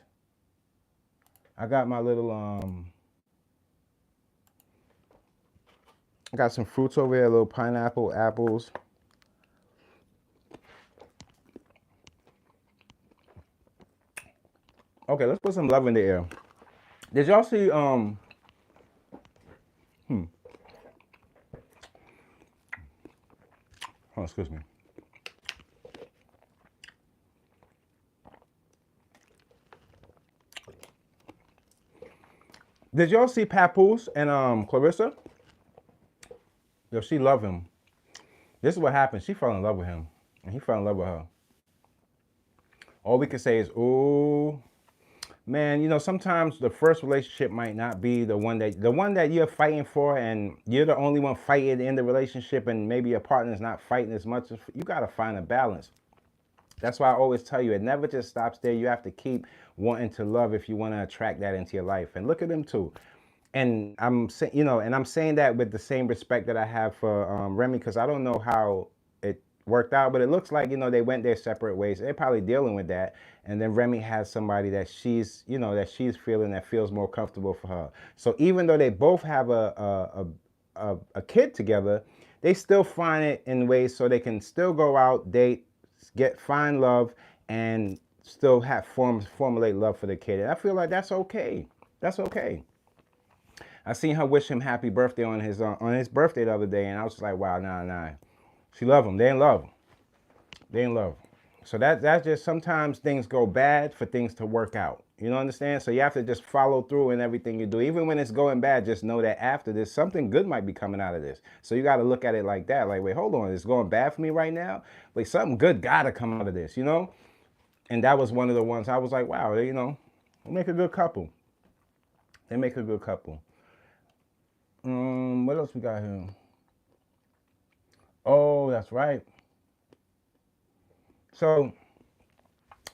I got my little I got some fruits over here, a little pineapple, apples. Okay, let's put some love in the air. Did y'all see oh, excuse me. Did y'all see Papoose and Clarissa? Yo, she loved him. This is what happened. She fell in love with him, and he fell in love with her. All we can say is, ooh, man. You know, sometimes the first relationship might not be the one that you're fighting for, and you're the only one fighting in the relationship, and maybe your partner's not fighting as much. You gotta find a balance. That's why I always tell you, it never just stops there. You have to keep wanting to love if you want to attract that into your life. And look at them too. And I'm saying, and I'm saying that with the same respect that I have for Remy, because I don't know how it worked out, but it looks like they went their separate ways. They're probably dealing with that, and then Remy has somebody that she's feeling that feels more comfortable for her. So even though they both have a kid together, they still find it in ways so they can still go out, date, find love, and still have formulate love for the kid. And I feel like that's okay. That's okay. I seen her wish him happy birthday on his birthday the other day, and I was just like, wow, nah. She love him. They in love. They in love. So that's just sometimes things go bad for things to work out. You know, understand? So you have to just follow through in everything you do. Even when it's going bad, just know that after this, something good might be coming out of this. So you got to look at it like that. Like, wait, hold on. It's going bad for me right now? Like, something good got to come out of this, you know? And that was one of the ones I was like, wow, they make a good couple. They make a good couple. What else we got here? Oh, that's right. So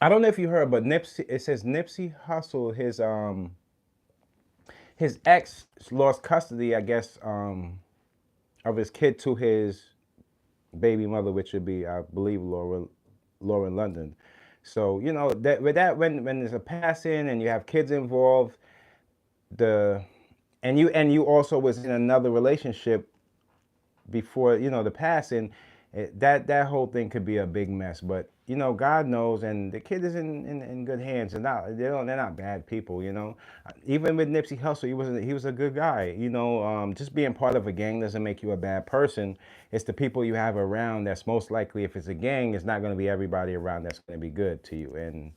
I don't know if you heard, but Nipsey, it says Nipsey Hussle, his ex lost custody, I guess, of his kid to his baby mother, which would be, I believe, Lauren London. So that with that, when there's a passing and you have kids involved, the and you also was in another relationship before the passing, that whole thing could be a big mess. But God knows, and the kid is in good hands. And they're not bad people. Even with Nipsey Hussle, he was a good guy. Just being part of a gang doesn't make you a bad person. It's the people you have around that's most likely. If it's a gang, it's not going to be everybody around that's going to be good to you. And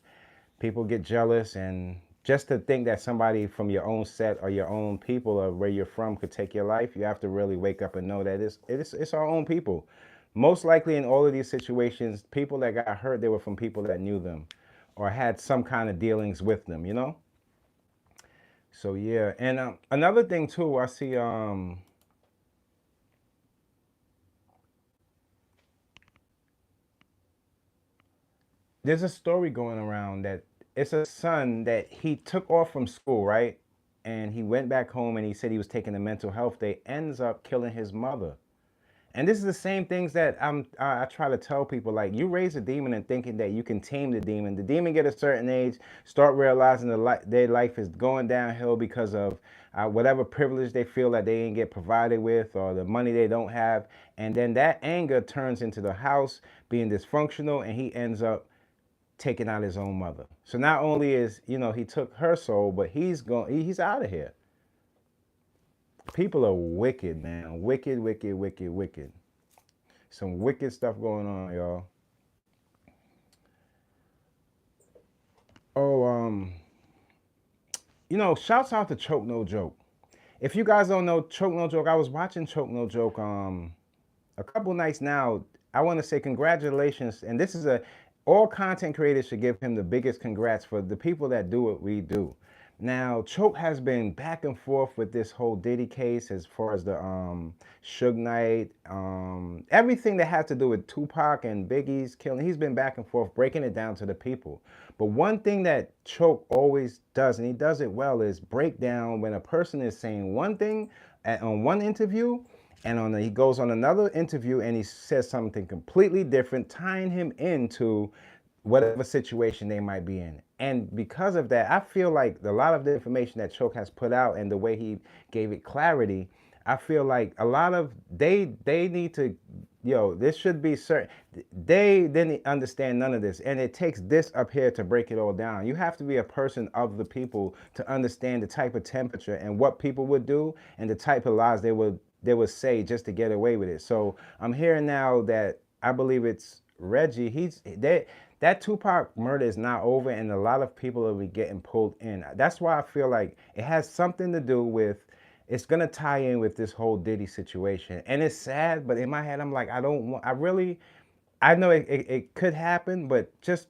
people get jealous, and just to think that somebody from your own set or your own people or where you're from could take your life, you have to really wake up and know that it's our own people. Most likely in all of these situations, people that got hurt, they were from people that knew them or had some kind of dealings with them. So yeah, and another thing too, I see there's a story going around that it's a son that he took off from school, right? And he went back home and he said he was taking a mental health day, ends up killing his mother. And this is the same things that I try to tell people. Like, you raise a demon and thinking that you can tame the demon. The demon get a certain age, start realizing their life is going downhill because of whatever privilege they feel that they didn't get provided with, or the money they don't have. And then that anger turns into the house being dysfunctional, and he ends up taking out his own mother. So not only is he took her soul, but he's out of here. People are wicked, man. Wicked, wicked, wicked, wicked. Some wicked stuff going on, y'all. Oh, shouts out to Choke No Joke. If you guys don't know Choke No Joke, I was watching Choke No Joke a couple nights now. I want to say congratulations, and this is all content creators should give him the biggest congrats for the people that do what we do. Now, Choke has been back and forth with this whole Diddy case as far as the Suge Knight, everything that had to do with Tupac and Biggie's killing. He's been back and forth, breaking it down to the people. But one thing that Choke always does, and he does it well, is break down when a person is saying one thing on one interview, And he goes on another interview and he says something completely different, tying him into whatever situation they might be in. And because of that, I feel like a lot of the information that Choke has put out and the way he gave it clarity, I feel like a lot of they need to, this should be certain. They didn't understand none of this, and it takes this up here to break it all down. You have to be a person of the people to understand the type of temperature and what people would do and the type of lies they would say just to get away with it. So I'm hearing now that I believe it's Reggie. That Tupac murder is not over, and a lot of people will be getting pulled in. That's why I feel like it has something to do with. It's gonna tie in with this whole Diddy situation, and it's sad. But in my head, I'm like, I don't want. I know it could happen, but just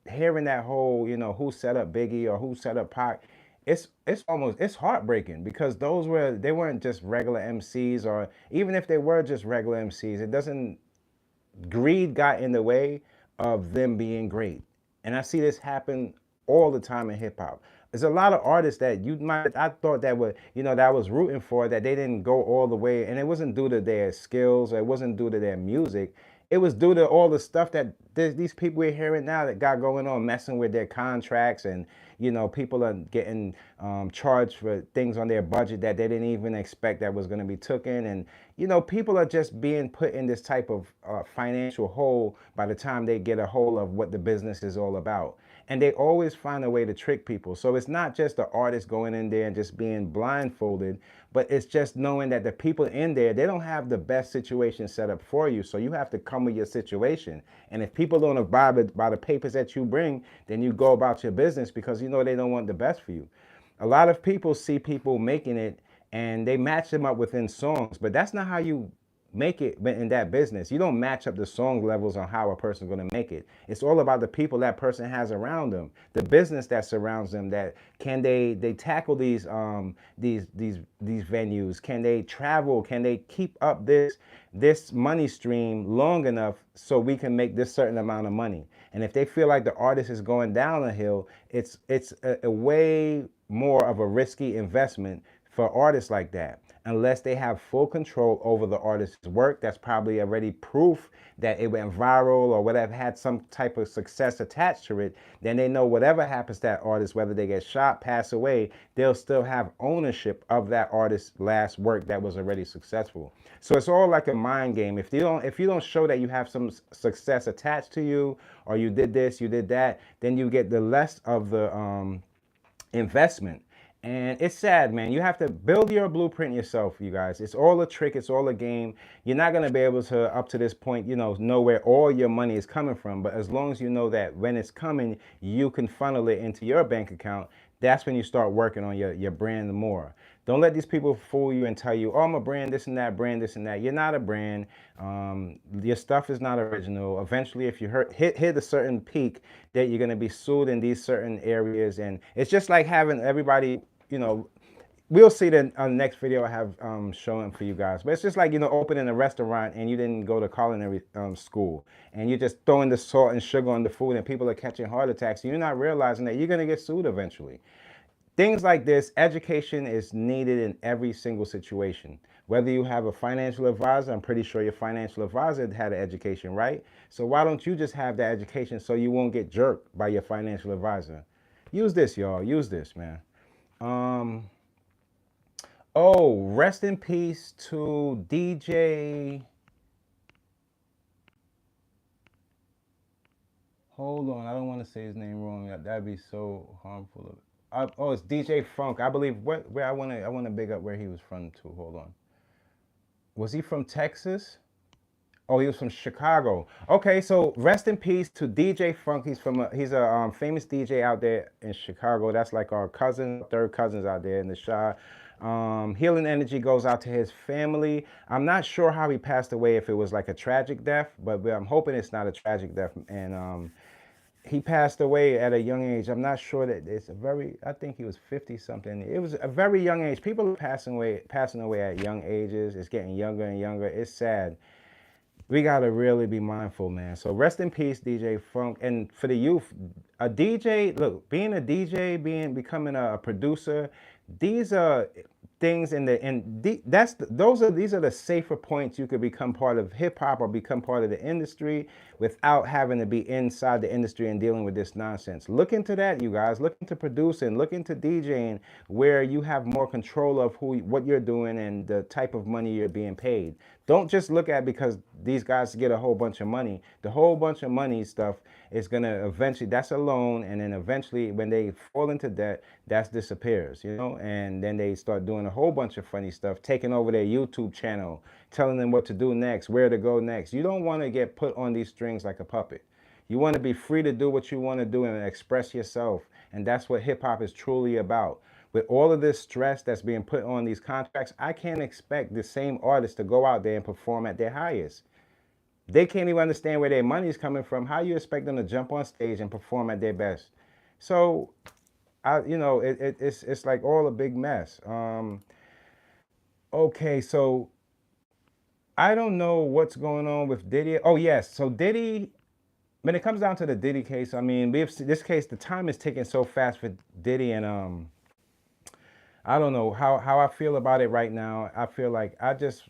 hearing that whole, who set up Biggie or who set up Pac, it's heartbreaking because they weren't just regular MCs, or even if they were just regular MCs, it doesn't greed got in the way of them being great. And I see this happen all the time in hip hop. There's a lot of artists that I thought that that I was rooting for, that they didn't go all the way, and it wasn't due to their skills, or it wasn't due to their music. It was due to all the stuff that these people we're hearing now that got going on, messing with their contracts, and people are getting charged for things on their budget that they didn't even expect that was going to be taken, and people are just being put in this type of financial hole by the time they get a hold of what the business is all about. And they always find a way to trick people. So it's not just the artist going in there and just being blindfolded, but it's just knowing that the people in there, they don't have the best situation set up for you. So you have to come with your situation. And if people don't abide by the papers that you bring, then you go about your business because they don't want the best for you. A lot of people see people making it and they match them up within songs, but that's not how you make it in that business. You don't match up the song levels on how a person's going to make it. It's all about the people that person has around them, the business that surrounds them. That can they tackle these venues? Can they travel? Can they keep up this money stream long enough so we can make this certain amount of money? And if they feel like the artist is going down a hill, it's a way more of a risky investment for artists like that. Unless they have full control over the artist's work, that's probably already proof that it went viral or whatever, had some type of success attached to it, then they know whatever happens to that artist, whether they get shot, pass away, they'll still have ownership of that artist's last work that was already successful. So it's all like a mind game. If you don't show that you have some success attached to you, or you did this, you did that, then you get the less of the investment. And it's sad, man. You have to build your blueprint yourself, you guys. It's all a trick. It's all a game. You're not going to be able to, up to this point, know where all your money is coming from. But as long as you know that when it's coming, you can funnel it into your bank account, that's when you start working on your brand more. Don't let these people fool you and tell you, oh, I'm a brand, this and that, brand, this and that. You're not a brand. Your stuff is not original. Eventually, if you hit a certain peak, that you're going to be sued in these certain areas. And it's just like having everybody, we'll see that on the next video I have showing for you guys. But it's just like, opening a restaurant and you didn't go to culinary school, and you're just throwing the salt and sugar on the food, and people are catching heart attacks, and you're not realizing that you're going to get sued eventually. Things like this, education is needed in every single situation. Whether you have a financial advisor, I'm pretty sure your financial advisor had an education, right? So why don't you just have that education so you won't get jerked by your financial advisor? Use this, y'all. Use this, man. Oh, rest in peace to DJ. Hold on, I don't want to say his name wrong. That'd be so harmful. Oh, it's DJ Funk. I believe where I want to big up where he was from too. Hold on. Was he from Texas? Oh, he was from Chicago. Okay, so rest in peace to DJ Funk. He's a famous DJ out there in Chicago. That's like our cousin, third cousins out there in the Shah. Healing energy goes out to his family. I'm not sure how he passed away, if it was like a tragic death, but I'm hoping it's not a tragic death. And he passed away at a young age. I'm not sure that I think he was 50 something. It was a very young age. People are passing away at young ages. It's getting younger and younger. It's sad. We got to really be mindful, man. So rest in peace, DJ Funk. And for the youth, a DJ, look, being a DJ, becoming a producer, these are things in the these are the safer points you could become part of hip hop or become part of the industry without having to be inside the industry and dealing with this nonsense. Look into that, you guys. Look into producing, look into DJing, where you have more control of what you're doing and the type of money you're being paid. Don't just look at because these guys get a whole bunch of money. The whole bunch of money stuff is gonna eventually, that's a loan, and then eventually when they fall into debt, that disappears, you know, and then they start doing a whole bunch of funny stuff, taking over their YouTube channel, telling them what to do next, where to go next. You don't want to get put on these strings like a puppet. You want to be free to do what you want to do and express yourself, and that's what hip hop is truly about. With all of this stress that's being put on these contracts, I can't expect the same artists to go out there and perform at their highest. They can't even understand where their money is coming from. How you expect them to jump on stage and perform at their best? So, it's like all a big mess. Okay, so I don't know what's going on with Diddy. Oh yes, so Diddy. When it comes down to the Diddy case, I mean, this case. The time is ticking so fast for Diddy, and I don't know how I feel about it right now. I feel like I just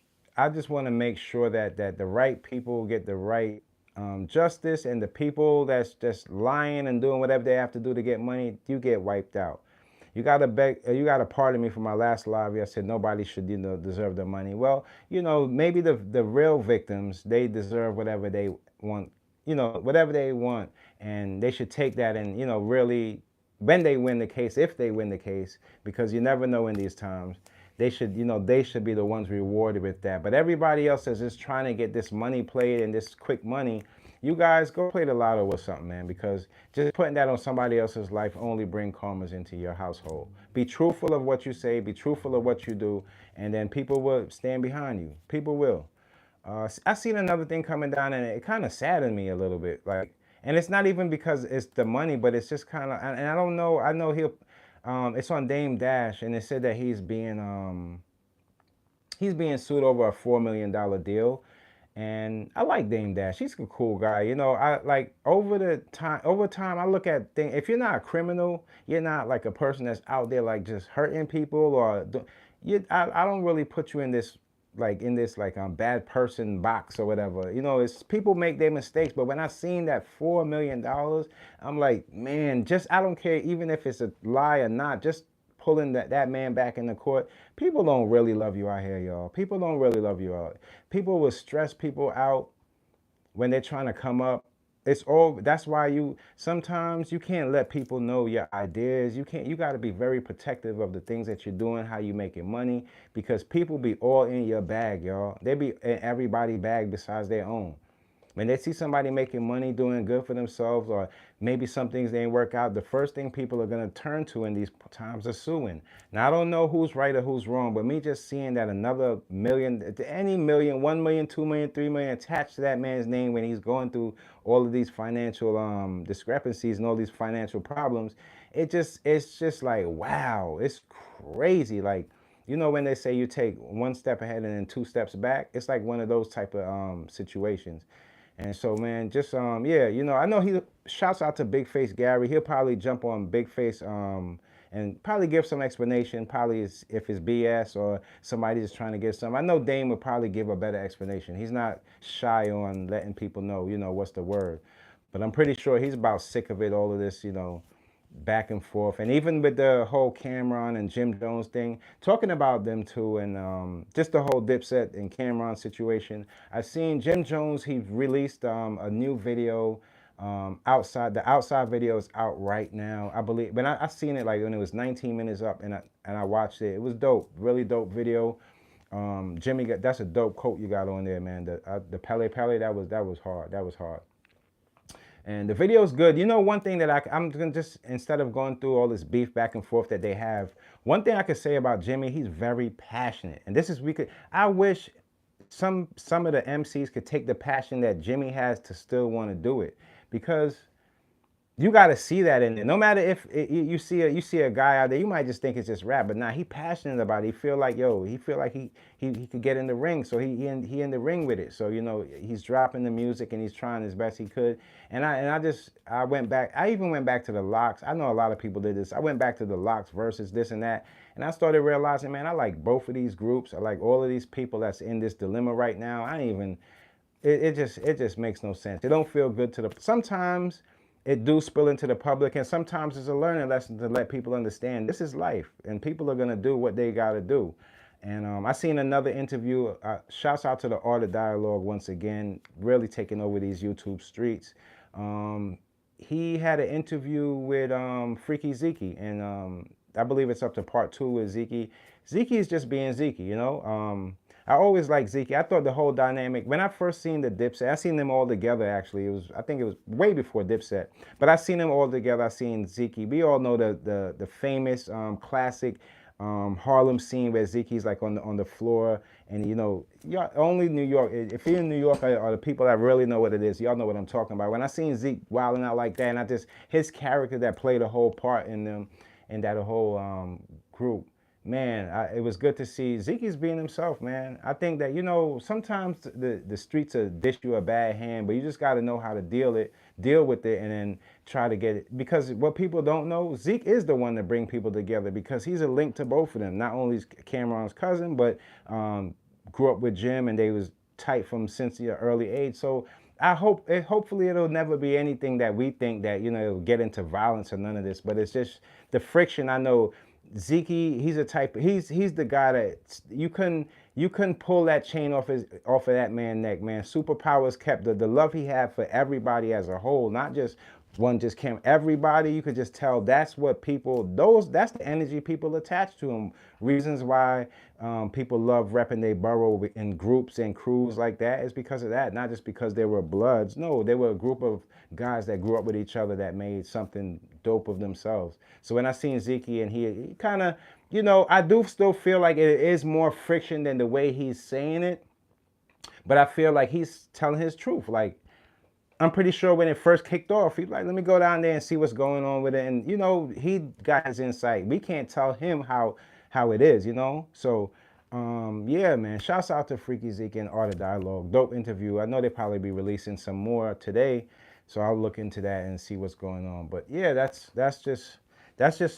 want to make sure that the right people get the right justice, and the people that's just lying and doing whatever they have to do to get money, you get wiped out. You gotta pardon me for my last live. I said nobody should, deserve the money. Well, maybe the real victims, they deserve whatever they want, whatever they want, and they should take that and, really, when they win the case, if they win the case, because you never know in these times, they should be the ones rewarded with that. But everybody else is just trying to get this money played and this quick money. You guys go play the lotto or something, man, because just putting that on somebody else's life only bring karmas into your household. Be truthful of what you say, be truthful of what you do, and then people will stand behind you. People will. I seen another thing coming down, and it kind of saddened me a little bit. Like, and it's not even because it's the money, but it's just kind of, and I don't know. I know it's on Damon Dash, and it said that he's being sued over a $4 million deal. And I like Dame Dash. He's a cool guy. I like over time I look at things. If you're not a criminal, you're not like a person that's out there like just hurting people or I don't really put you in this bad person box or whatever. It's people make their mistakes, but when I seen that $4 million, I'm like, man, just I don't care even if it's a lie or not, just pulling that man back in the court. People don't really love you out here, y'all. People don't really love you out. People will stress people out when they're trying to come up. That's why sometimes you can't let people know your ideas. You got to be very protective of the things that you're doing, how you making money, because people be all in your bag, y'all. They be in everybody's bag besides their own. When they see somebody making money, doing good for themselves, or maybe some things they ain't work out, the first thing people are going to turn to in these times is suing. Now, I don't know who's right or who's wrong, but me just seeing that another million, any million, 1 million, 2 million, 3 million attached to that man's name when he's going through all of these financial discrepancies and all these financial problems, it's just like, wow, it's crazy. Like, when they say you take one step ahead and then 2 steps back, it's like one of those type of situations. And so, man, just yeah, I know he shouts out to Big Face Gary. He'll probably jump on Big Face and probably give some explanation. Probably if it's BS or somebody is trying to get some. I know Dame would probably give a better explanation. He's not shy on letting people know, what's the word. But I'm pretty sure he's about sick of it, all of this, back and forth. And even with the whole Cameron and Jim Jones thing, talking about them too, and just the whole Dipset and Cameron situation. I've seen Jim Jones, he released a new video outside. The outside video is out right now, I believe. But I seen it like when it was 19 minutes up, and I watched it. It was dope, really dope video. Jimmy, that's a dope coat you got on there, man. The Pele Pele, that was hard. That was hard. And the video is good. One thing that I'm going to just, instead of going through all this beef back and forth that they have, one thing I could say about Jimmy, he's very passionate. And I wish some of the MCs could take the passion that Jimmy has to still want to do it. Because You got to see that in there. No matter if you see a guy out there, you might just think it's just rap, but nah, he passionate about it. He feel like he feel like he could get in the ring, so he in the ring with it. So he's dropping the music and he's trying his best he could. I went back. I even went back to the Locks. I know a lot of people did this. I went back to the Locks versus this and that, and I started realizing, man, I like both of these groups. I like all of these people that's in this dilemma right now. I ain't even. It just makes no sense. It don't feel good to the. Sometimes it do spill into the public, and sometimes it's a learning lesson to let people understand this is life, and people are gonna do what they gotta do. And I seen another interview. Shouts out to the Art of Dialogue once again, really taking over these YouTube streets. He had an interview with Freaky Zeke, and I believe it's up to part 2 with Zeke. Zeke is just being Zeke, I always liked Zeke. I thought the whole dynamic, when I first seen the Dipset, I seen them all together actually. I think it was way before Dipset, but I seen them all together. I seen Zeke. We all know the famous classic Harlem scene where Zeke's like on the floor, and y'all, only New York. If you're in New York, are the people that really know what it is. Y'all know what I'm talking about. When I seen Zeke wilding out like that, and his character that played a whole part in them, in that whole group. Man, it was good to see Zeke's being himself, man. I think that, sometimes the streets will dish you a bad hand, but you just got to know how to deal with it, and then try to get it. Because what people don't know, Zeke is the one to bring people together, because he's a link to both of them. Not only is Cameron's cousin, but grew up with Jim, and they was tight from since the early age. So hopefully it'll never be anything that we think that, it'll get into violence or none of this, but it's just the friction. I know Zeke, he's the guy that you couldn't pull that chain off of that man's neck, man. Superpowers kept the love he had for everybody as a whole, not just one just came. Everybody, you could just tell that's what that's the energy people attach to him. Reasons why people love repping their borough in groups and crews like that is because of that, not just because they were bloods. No, they were a group of guys that grew up with each other that made something dope of themselves. So when I seen Zeke, and he kind of, I do still feel like it is more friction than the way he's saying it, but I feel like he's telling his truth. Like, I'm pretty sure when it first kicked off, he's like, let me go down there and see what's going on with it. And, he got his insight. We can't tell him how it is, So, yeah, man, shouts out to Freaky Zeke and Art of Dialogue. Dope interview. I know they'll probably be releasing some more today, so I'll look into that and see what's going on. But, yeah, that's just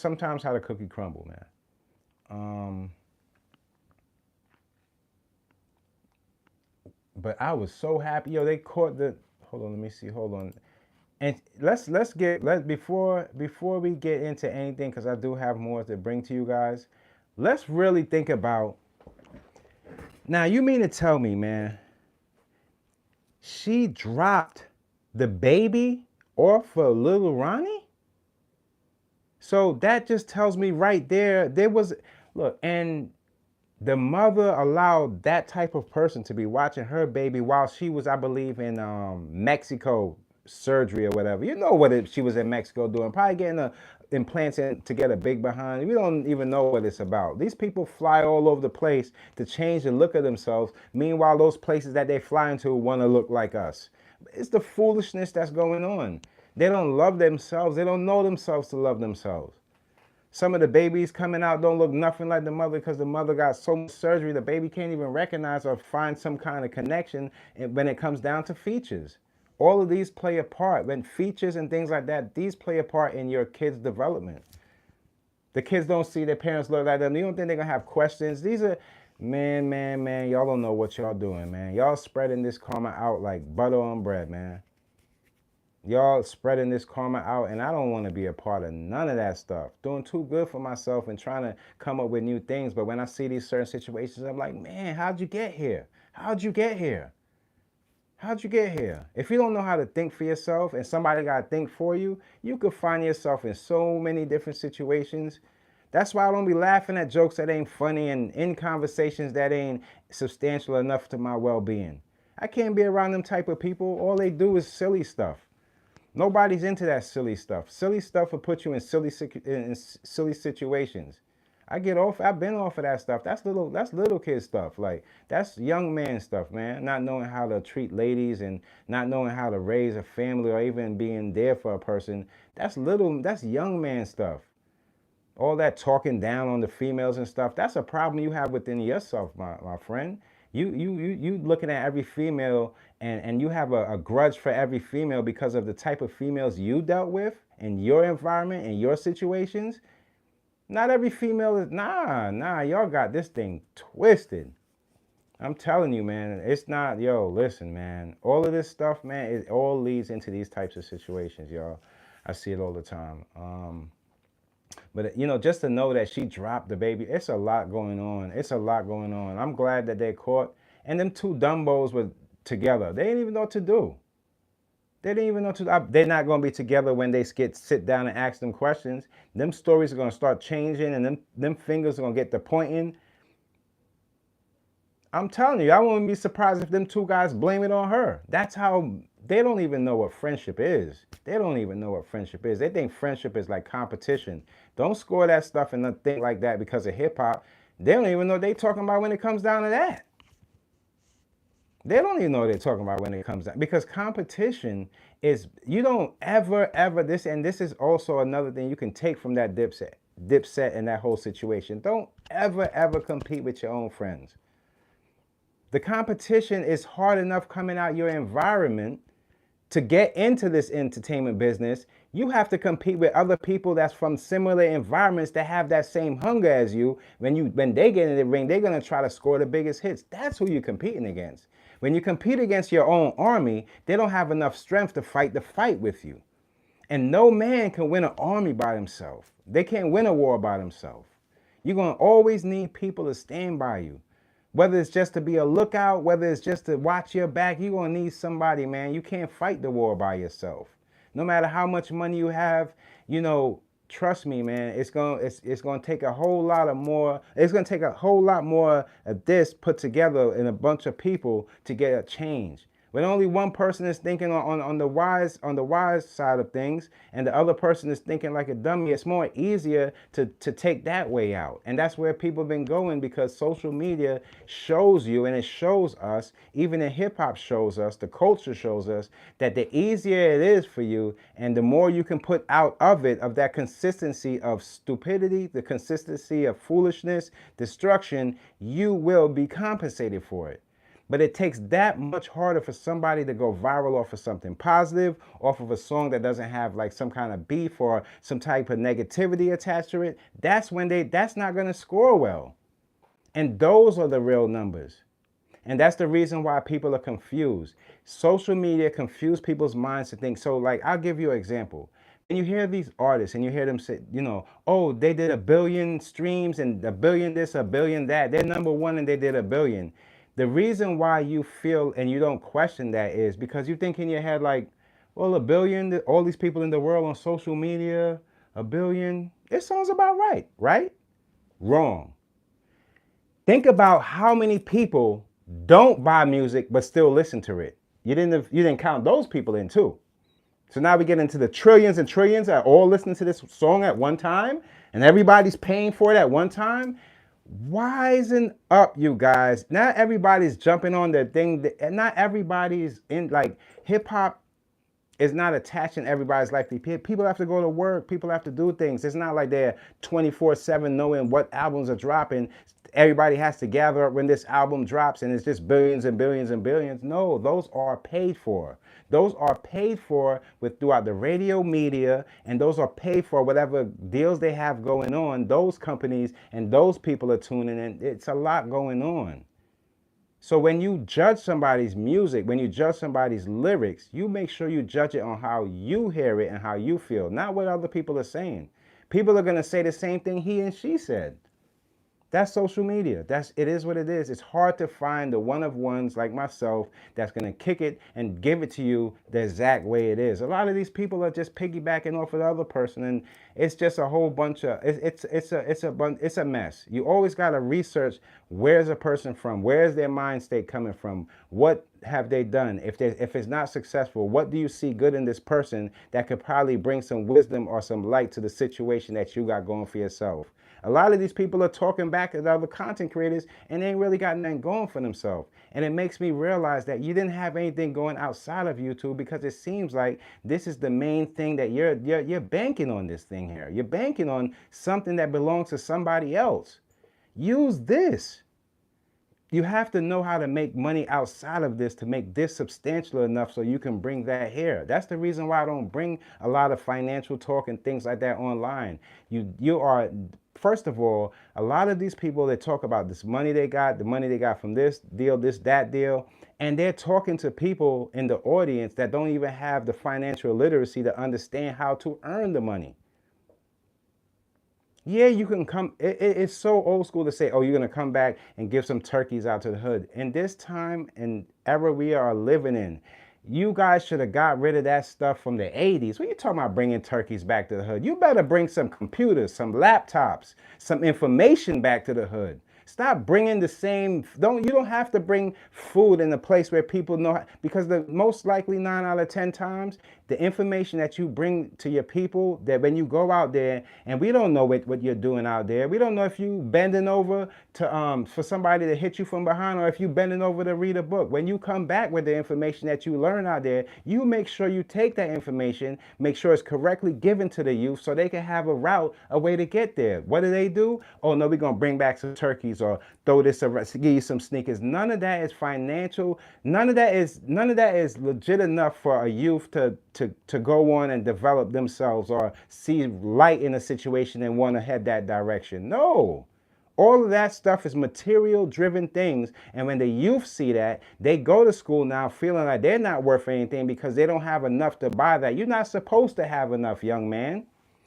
sometimes how the cookie crumble, man. But I was so happy. Yo, they caught hold on, let me see. Hold on. And before we get into anything, because I do have more to bring to you guys, let's really think about. Now, you mean to tell me, man, she dropped the baby off of Lil Ronnie? So that just tells me right there was, look, and the mother allowed that type of person to be watching her baby while she was, I believe, in Mexico surgery or whatever. You know what she was in Mexico doing? Probably getting implants in to get a big behind. We don't even know what it's about. These people fly all over the place to change the look of themselves. Meanwhile, those places that they fly into want to look like us. It's the foolishness that's going on. They don't love themselves. They don't know themselves to love themselves. Some of the babies coming out don't look nothing like the mother because the mother got so much surgery the baby can't even recognize or find some kind of connection when it comes down to features. All of these play a part. When features and things like that, these play a part in your kid's development. The kids don't see their parents look like them. You don't think they're going to have questions? These are, man, y'all don't know what y'all doing, man. Y'all spreading this karma out like butter on bread, man. Y'all spreading this karma out, and I don't want to be a part of none of that stuff. Doing too good for myself and trying to come up with new things. But when I see these certain situations, I'm like, man, how'd you get here? How'd you get here? How'd you get here? If you don't know how to think for yourself and somebody got to think for you, you could find yourself in so many different situations. That's why I don't be laughing at jokes that ain't funny and in conversations that ain't substantial enough to my well-being. I can't be around them type of people. All they do is silly stuff. Nobody's into that silly stuff. Silly stuff will put you in silly situations. I get off. I've been off of that stuff. That's little kid stuff. Like that's young man stuff, man. Not knowing how to treat ladies and not knowing how to raise a family or even being there for a person. That's young man stuff. All that talking down on the females and stuff, that's a problem you have within yourself, my friend. You looking at every female and you have a grudge for every female because of the type of females you dealt with in your environment and your situations. Not every female is, y'all got this thing twisted. I'm telling you, man, it's not, yo, listen, man. All of this stuff, man, it all leads into these types of situations, y'all. I see it all the time. But you know, just to know that she dropped the baby, it's a lot going on. It's a lot going on. I'm glad that they caught. And them two dumbos were together. They didn't even know what to do. They didn't even know what to. They're not going to be together when they sit down and ask them questions. Them stories are going to start changing, and them fingers are going to get to pointing. I'm telling you, I wouldn't be surprised if them two guys blame it on her. That's how they don't even know what friendship is. They don't even know what friendship is. They think friendship is like competition. Don't score that stuff and think like that because of hip hop. They don't even know what they talking about when it comes down to that. They don't even know what they're talking about when it comes down, because competition is, you don't ever this, and this is also another thing you can take from that Dipset and that whole situation. Don't ever compete with your own friends. The competition is hard enough coming out your environment. To get into this entertainment business, you have to compete with other people that's from similar environments that have that same hunger as you. When they get in the ring, they're gonna try to score the biggest hits. That's who you're competing against. When you compete against your own army, they don't have enough strength to fight the fight with you. And no man can win an army by himself. They can't win a war by themselves. You're gonna always need people to stand by you. Whether it's just to be a lookout, whether it's just to watch your back, you're going to need somebody, man. You can't fight the war by yourself. No matter how much money you have, you know, trust me, man, it's going to take a whole lot of more. It's going to take a whole lot more of this put together in a bunch of people to get a change. When only one person is thinking on the wise side of things, and the other person is thinking like a dummy, it's more easier to take that way out. And that's where people have been going, because social media shows you, and it shows us, even in hip hop shows us, the culture shows us, that the easier it is for you, and the more you can put out of it, of that consistency of stupidity, the consistency of foolishness, destruction, you will be compensated for it. But it takes that much harder for somebody to go viral off of something positive, off of a song that doesn't have like some kind of beef or some type of negativity attached to it. That's not going to score well. And those are the real numbers. And that's the reason why people are confused. Social media confuse people's minds to think. So like, I'll give you an example. And you hear these artists and you hear them say, you know, oh, they did 1 billion streams and 1 billion this, 1 billion that. They're number one and they did 1 billion. The reason why you feel and you don't question that is because you think in your head like, well, 1 billion, all these people in the world on social media, 1 billion, it sounds about right, right? Wrong. Think about how many people don't buy music but still listen to it. You didn't count those people in too. So now we get into the trillions and trillions that are all listening to this song at one time, and everybody's paying for it at one time. Wisen up, you guys. Not everybody's jumping on the thing. Not everybody's in, like, hip hop is not attaching everybody's life. People have to go to work. People have to do things. It's not like they're 24/7 knowing what albums are dropping. Everybody has to gather up when this album drops and it's just billions and billions and billions. No, those are paid for. Those are paid for throughout the radio media, and those are paid for whatever deals they have going on. Those companies and those people are tuning in. It's a lot going on. So when you judge somebody's music, when you judge somebody's lyrics, you make sure you judge it on how you hear it and how you feel, not what other people are saying. People are going to say the same thing he and she said. That's social media. It is what it is. It's hard to find the one of ones like myself that's going to kick it and give it to you the exact way it is. A lot of these people are just piggybacking off of the other person, and it's just a whole bunch of it's a mess. You always got to research, where's a person from, where's their mind state coming from, what have they done? If it's not successful, what do you see good in this person that could probably bring some wisdom or some light to the situation that you got going for yourself? A lot of these people are talking back at other content creators and they ain't really got nothing going for themselves. And it makes me realize that you didn't have anything going outside of YouTube, because it seems like this is the main thing that you're banking on. This thing here, you're banking on something that belongs to somebody else. Use this. You have to know how to make money outside of this to make this substantial enough so you can bring that here. That's the reason why I don't bring a lot of financial talk and things like that online. You are, first of all, a lot of these people that talk about this money they got, the money they got from this deal, that deal, and they're talking to people in the audience that don't even have the financial literacy to understand how to earn the money. Yeah, you can come. It's so old school to say, oh, you're going to come back and give some turkeys out to the hood. In this time and era we are living in, you guys should have got rid of that stuff from the 80s. When you talking about bringing turkeys back to the hood, you better bring some computers, some laptops, some information back to the hood. Stop bringing the same, you don't have to bring food in a place where people know, because the most likely 9 out of 10 times, the information that you bring to your people, that when you go out there, and we don't know what you're doing out there. We don't know if you bending over to for somebody to hit you from behind, or if you bending over to read a book. When you come back with the information that you learn out there, you make sure you take that information, make sure it's correctly given to the youth so they can have a route, a way to get there. What do? Oh no, we're gonna bring back some turkeys or throw this around, give you some sneakers. None of that is financial. None of that is legit enough for a youth to go on and develop themselves or see light in a situation and want to head that direction. No. All of that stuff is material driven things. And when the youth see that, they go to school now feeling like they're not worth anything because they don't have enough to buy that. You're not supposed to have enough, young man.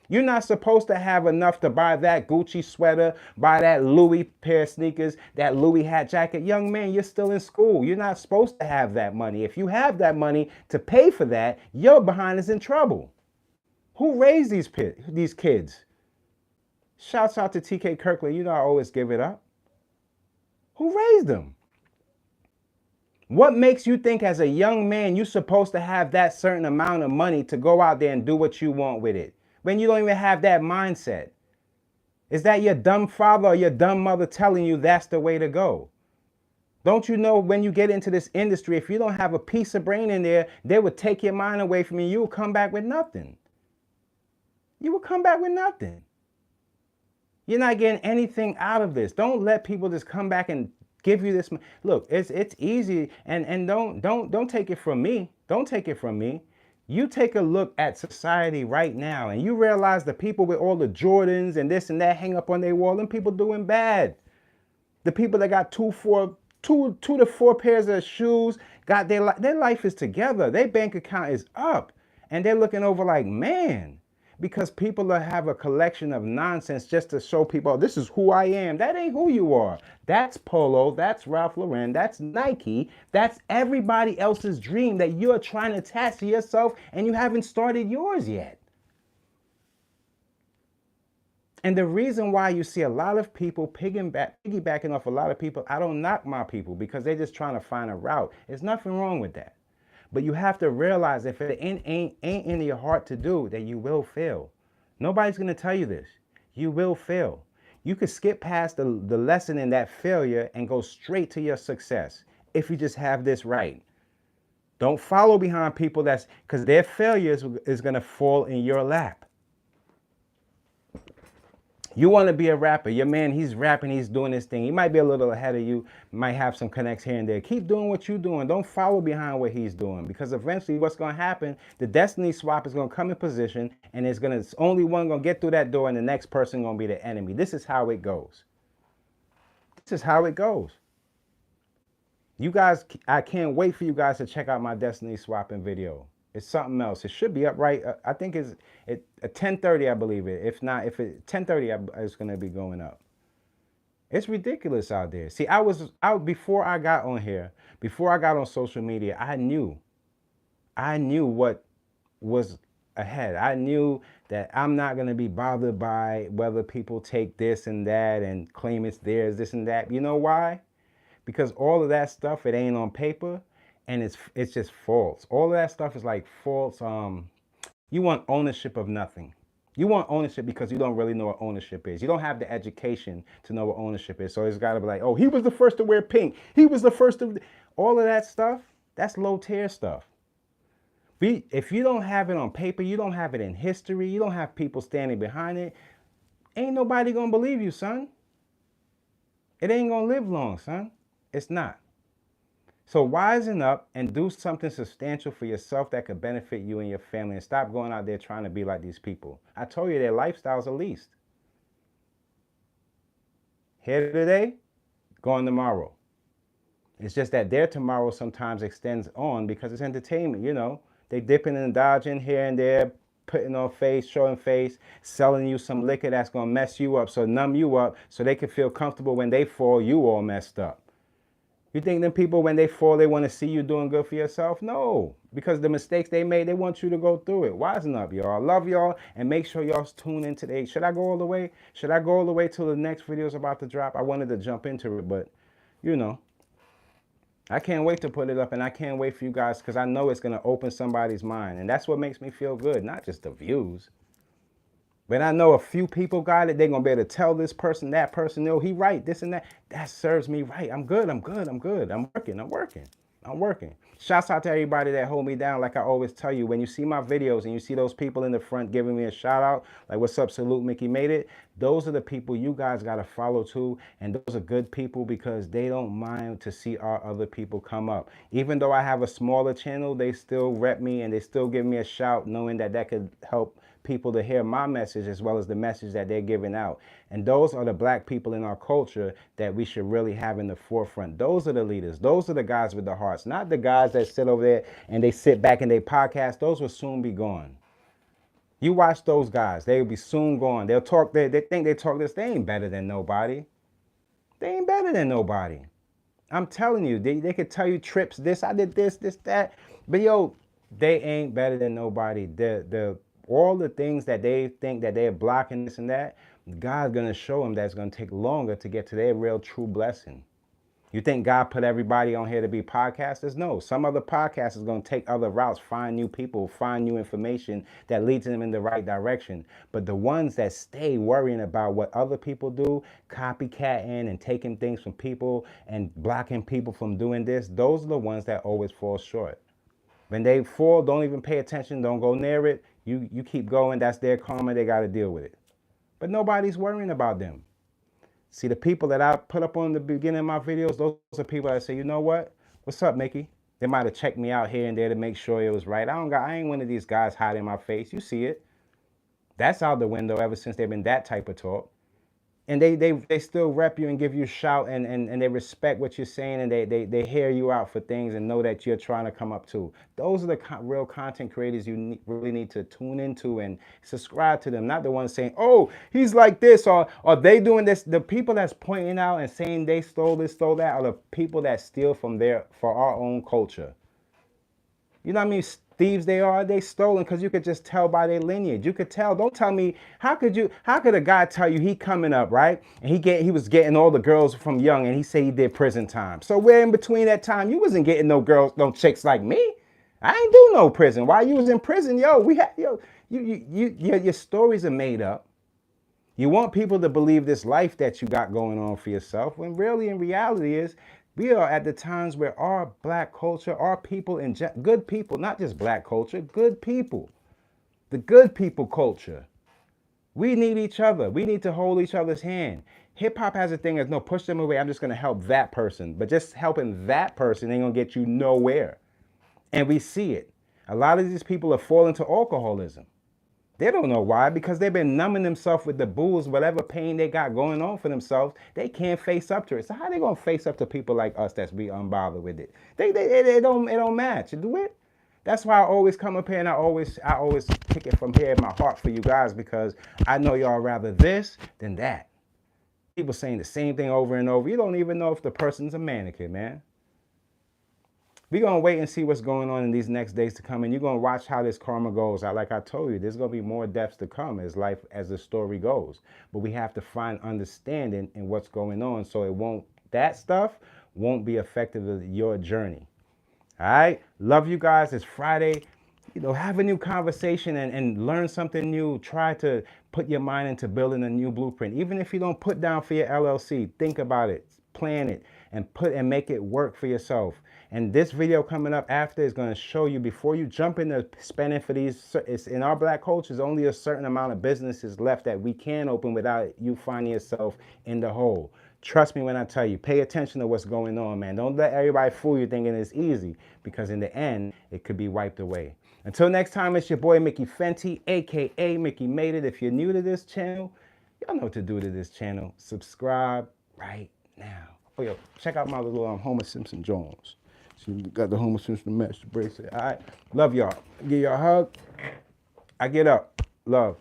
You're not supposed to have enough to buy that Gucci sweater, buy that Louis pair of sneakers, that Louis hat jacket. Young man, you're still in school. You're not supposed to have that money. If you have that money to pay for that, your behind is in trouble. Who raised these kids? Shouts out to TK Kirkland. You know I always give it up. Who raised them? What makes you think as a young man you're supposed to have that certain amount of money to go out there and do what you want with it, when you don't even have that mindset? Is that your dumb father or your dumb mother telling you that's the way to go? Don't you know when you get into this industry, if you don't have a piece of brain in there, they would take your mind away from you. You will come back with nothing. You will come back with nothing. You're not getting anything out of this. Don't let people just come back and give you this. Look, it's easy, and don't take it from me. Don't take it from me. You take a look at society right now and you realize the people with all the Jordans and this and that hang up on their wall, and people doing bad. The people that got two to four pairs of shoes, got their life is together. Their bank account is up and they're looking over like, man, because people have a collection of nonsense just to show people, oh, this is who I am. That ain't who you are. That's Polo, that's Ralph Lauren, that's Nike, that's everybody else's dream that you're trying to attach to yourself, and you haven't started yours yet. And the reason why you see a lot of people piggybacking off a lot of people, I don't knock my people because they're just trying to find a route. There's nothing wrong with that. But you have to realize if it ain't in your heart to do, that you will fail. Nobody's going to tell you this. You will fail. You could skip past the lesson in that failure and go straight to your success if you just have this right. Don't follow behind people because their failures is going to fall in your lap. You want to be a rapper. Your man, he's rapping, he's doing his thing. He might be a little ahead of you, might have some connects here and there. Keep doing what you're doing. Don't follow behind what he's doing, because eventually what's going to happen, the destiny swap is going to come in position, and it's only one going to get through that door, and the next person going to be the enemy. This is how it goes. This is how it goes. You guys, I can't wait for you guys to check out my destiny swapping video. It's something else. It should be up right. I think it's at 10:30, I believe it. If not, if it's 10:30, it's going to be going up. It's ridiculous out there. See, I was out before I got on here, before I got on social media. I knew what was ahead. I knew that I'm not going to be bothered by whether people take this and that and claim it's theirs, this and that. You know why? Because all of that stuff, it ain't on paper. and it's just false. All of that stuff is like false. You want ownership of nothing. You want ownership because you don't really know what ownership is. You don't have the education to know what ownership is. So it's got to be like, oh, he was the first to wear pink. He was the first to. All of that stuff, that's low tier stuff. If you don't have it on paper, you don't have it in history, you don't have people standing behind it, ain't nobody going to believe you, son. It ain't going to live long, son. It's not. So wisen up and do something substantial for yourself that could benefit you and your family, and stop going out there trying to be like these people. I told you their lifestyles are leased. Here today, gone tomorrow. It's just that their tomorrow sometimes extends on because it's entertainment, you know. They dipping and dodging here and there, putting on face, showing face, selling you some liquor that's going to mess you up, so numb you up, so they can feel comfortable when they fall, you all messed up. You think them people, when they fall, they want to see you doing good for yourself? No, because the mistakes they made, they want you to go through it. Wisen up, y'all. I love y'all, and make sure y'all tune in today. Should I go all the way? Should I go all the way till the next video is about to drop? I wanted to jump into it, but, you know, I can't wait to put it up, and I can't wait for you guys because I know it's going to open somebody's mind, and that's what makes me feel good, not just the views. But I know a few people got it. They're going to be able to tell this person, that person, no, he right, this and that. That serves me right. I'm good, I'm good, I'm good. I'm working. Shouts out to everybody that hold me down. Like I always tell you, when you see my videos and you see those people in the front giving me a shout out, like what's up, salute, Mickey made it. Those are the people you guys got to follow too. And those are good people because they don't mind to see our other people come up. Even though I have a smaller channel, they still rep me and they still give me a shout, knowing that that could help people to hear my message as well as the message that they're giving out. And those are the black people in our culture that we should really have in the forefront. Those are the leaders. Those are the guys with the hearts, not the guys that sit over there and they sit back and they podcast. Those will soon be gone. You watch those guys, they will be soon gone. They'll talk, they think they talk this, they ain't better than nobody. They ain't better than nobody. I'm telling you, they could tell you trips, this, I did this, that. But yo, they ain't better than nobody. All the things that they think that they're blocking this and that, God's going to show them that it's going to take longer to get to their real true blessing. You think God put everybody on here to be podcasters? No. Some other podcasters going to take other routes, find new people, find new information that leads them in the right direction. But the ones that stay worrying about what other people do, copycatting and taking things from people and blocking people from doing this, those are the ones that always fall short. When they fall, don't even pay attention, don't go near it. You keep going, that's their karma, they got to deal with it. But nobody's worrying about them. See, the people that I put up on the beginning of my videos, those are people that say, you know what? What's up, Mickey? They might have checked me out here and there to make sure it was right. I ain't one of these guys hiding my face. You see it. That's out the window ever since they've been that type of talk. And they still rep you and give you a shout and they respect what you're saying and they hear you out for things and know that you're trying to come up too. Those are the real content creators you really need to tune into and subscribe to them. Not the ones saying, oh, he's like this or they doing this. The people that's pointing out and saying they stole this, stole that are the people that steal from for our own culture. You know what I mean? Thieves they are, they stolen because you could just tell by their lineage. You could tell. Don't tell me, how could a guy tell you he coming up, right? And he was getting all the girls from young and he said he did prison time. So where in between that time you wasn't getting no girls, no chicks like me? I ain't do no prison. While you was in prison, your stories are made up. You want people to believe this life that you got going on for yourself when really in reality is we are at the times where our black culture, our people, good people, not just black culture, good people, the good people culture. We need each other. We need to hold each other's hand. Hip hop has a thing as no, push them away. I'm just going to help that person. But just helping that person ain't going to get you nowhere. And we see it. A lot of these people are falling to alcoholism. They don't know why, because they've been numbing themselves with the booze, whatever pain they got going on for themselves. They can't face up to it. So how they gonna face up to people like us that's be unbothered with it? It don't match. Do it. That's why I always come up here and I always pick it from here in my heart for you guys, because I know y'all rather this than that. People saying the same thing over and over. You don't even know if the person's a mannequin, man. We're going to wait and see what's going on in these next days to come. And you're going to watch how this karma goes. Like I told you, there's going to be more deaths to come as the story goes. But we have to find understanding in what's going on so that stuff won't be effective of your journey. All right? Love you guys. It's Friday. You know, have a new conversation and learn something new. Try to put your mind into building a new blueprint. Even if you don't put down for your LLC, think about it, plan it, and make it work for yourself. And this video coming up after is going to show you, before you jump into spending for these, it's in our black culture, there's only a certain amount of businesses left that we can open without you finding yourself in the hole. Trust me when I tell you, pay attention to what's going on, man. Don't let everybody fool you thinking it's easy, because in the end, it could be wiped away. Until next time, it's your boy Mickey Fenty, aka Mickey Made It. If you're new to this channel, y'all know what to do to this channel. Subscribe right now. Oh, yo, check out my little Homer Simpson Jones. See, we got the Homer Simpson match bracelet. All right, love y'all. Give y'all a hug. I get up. Love.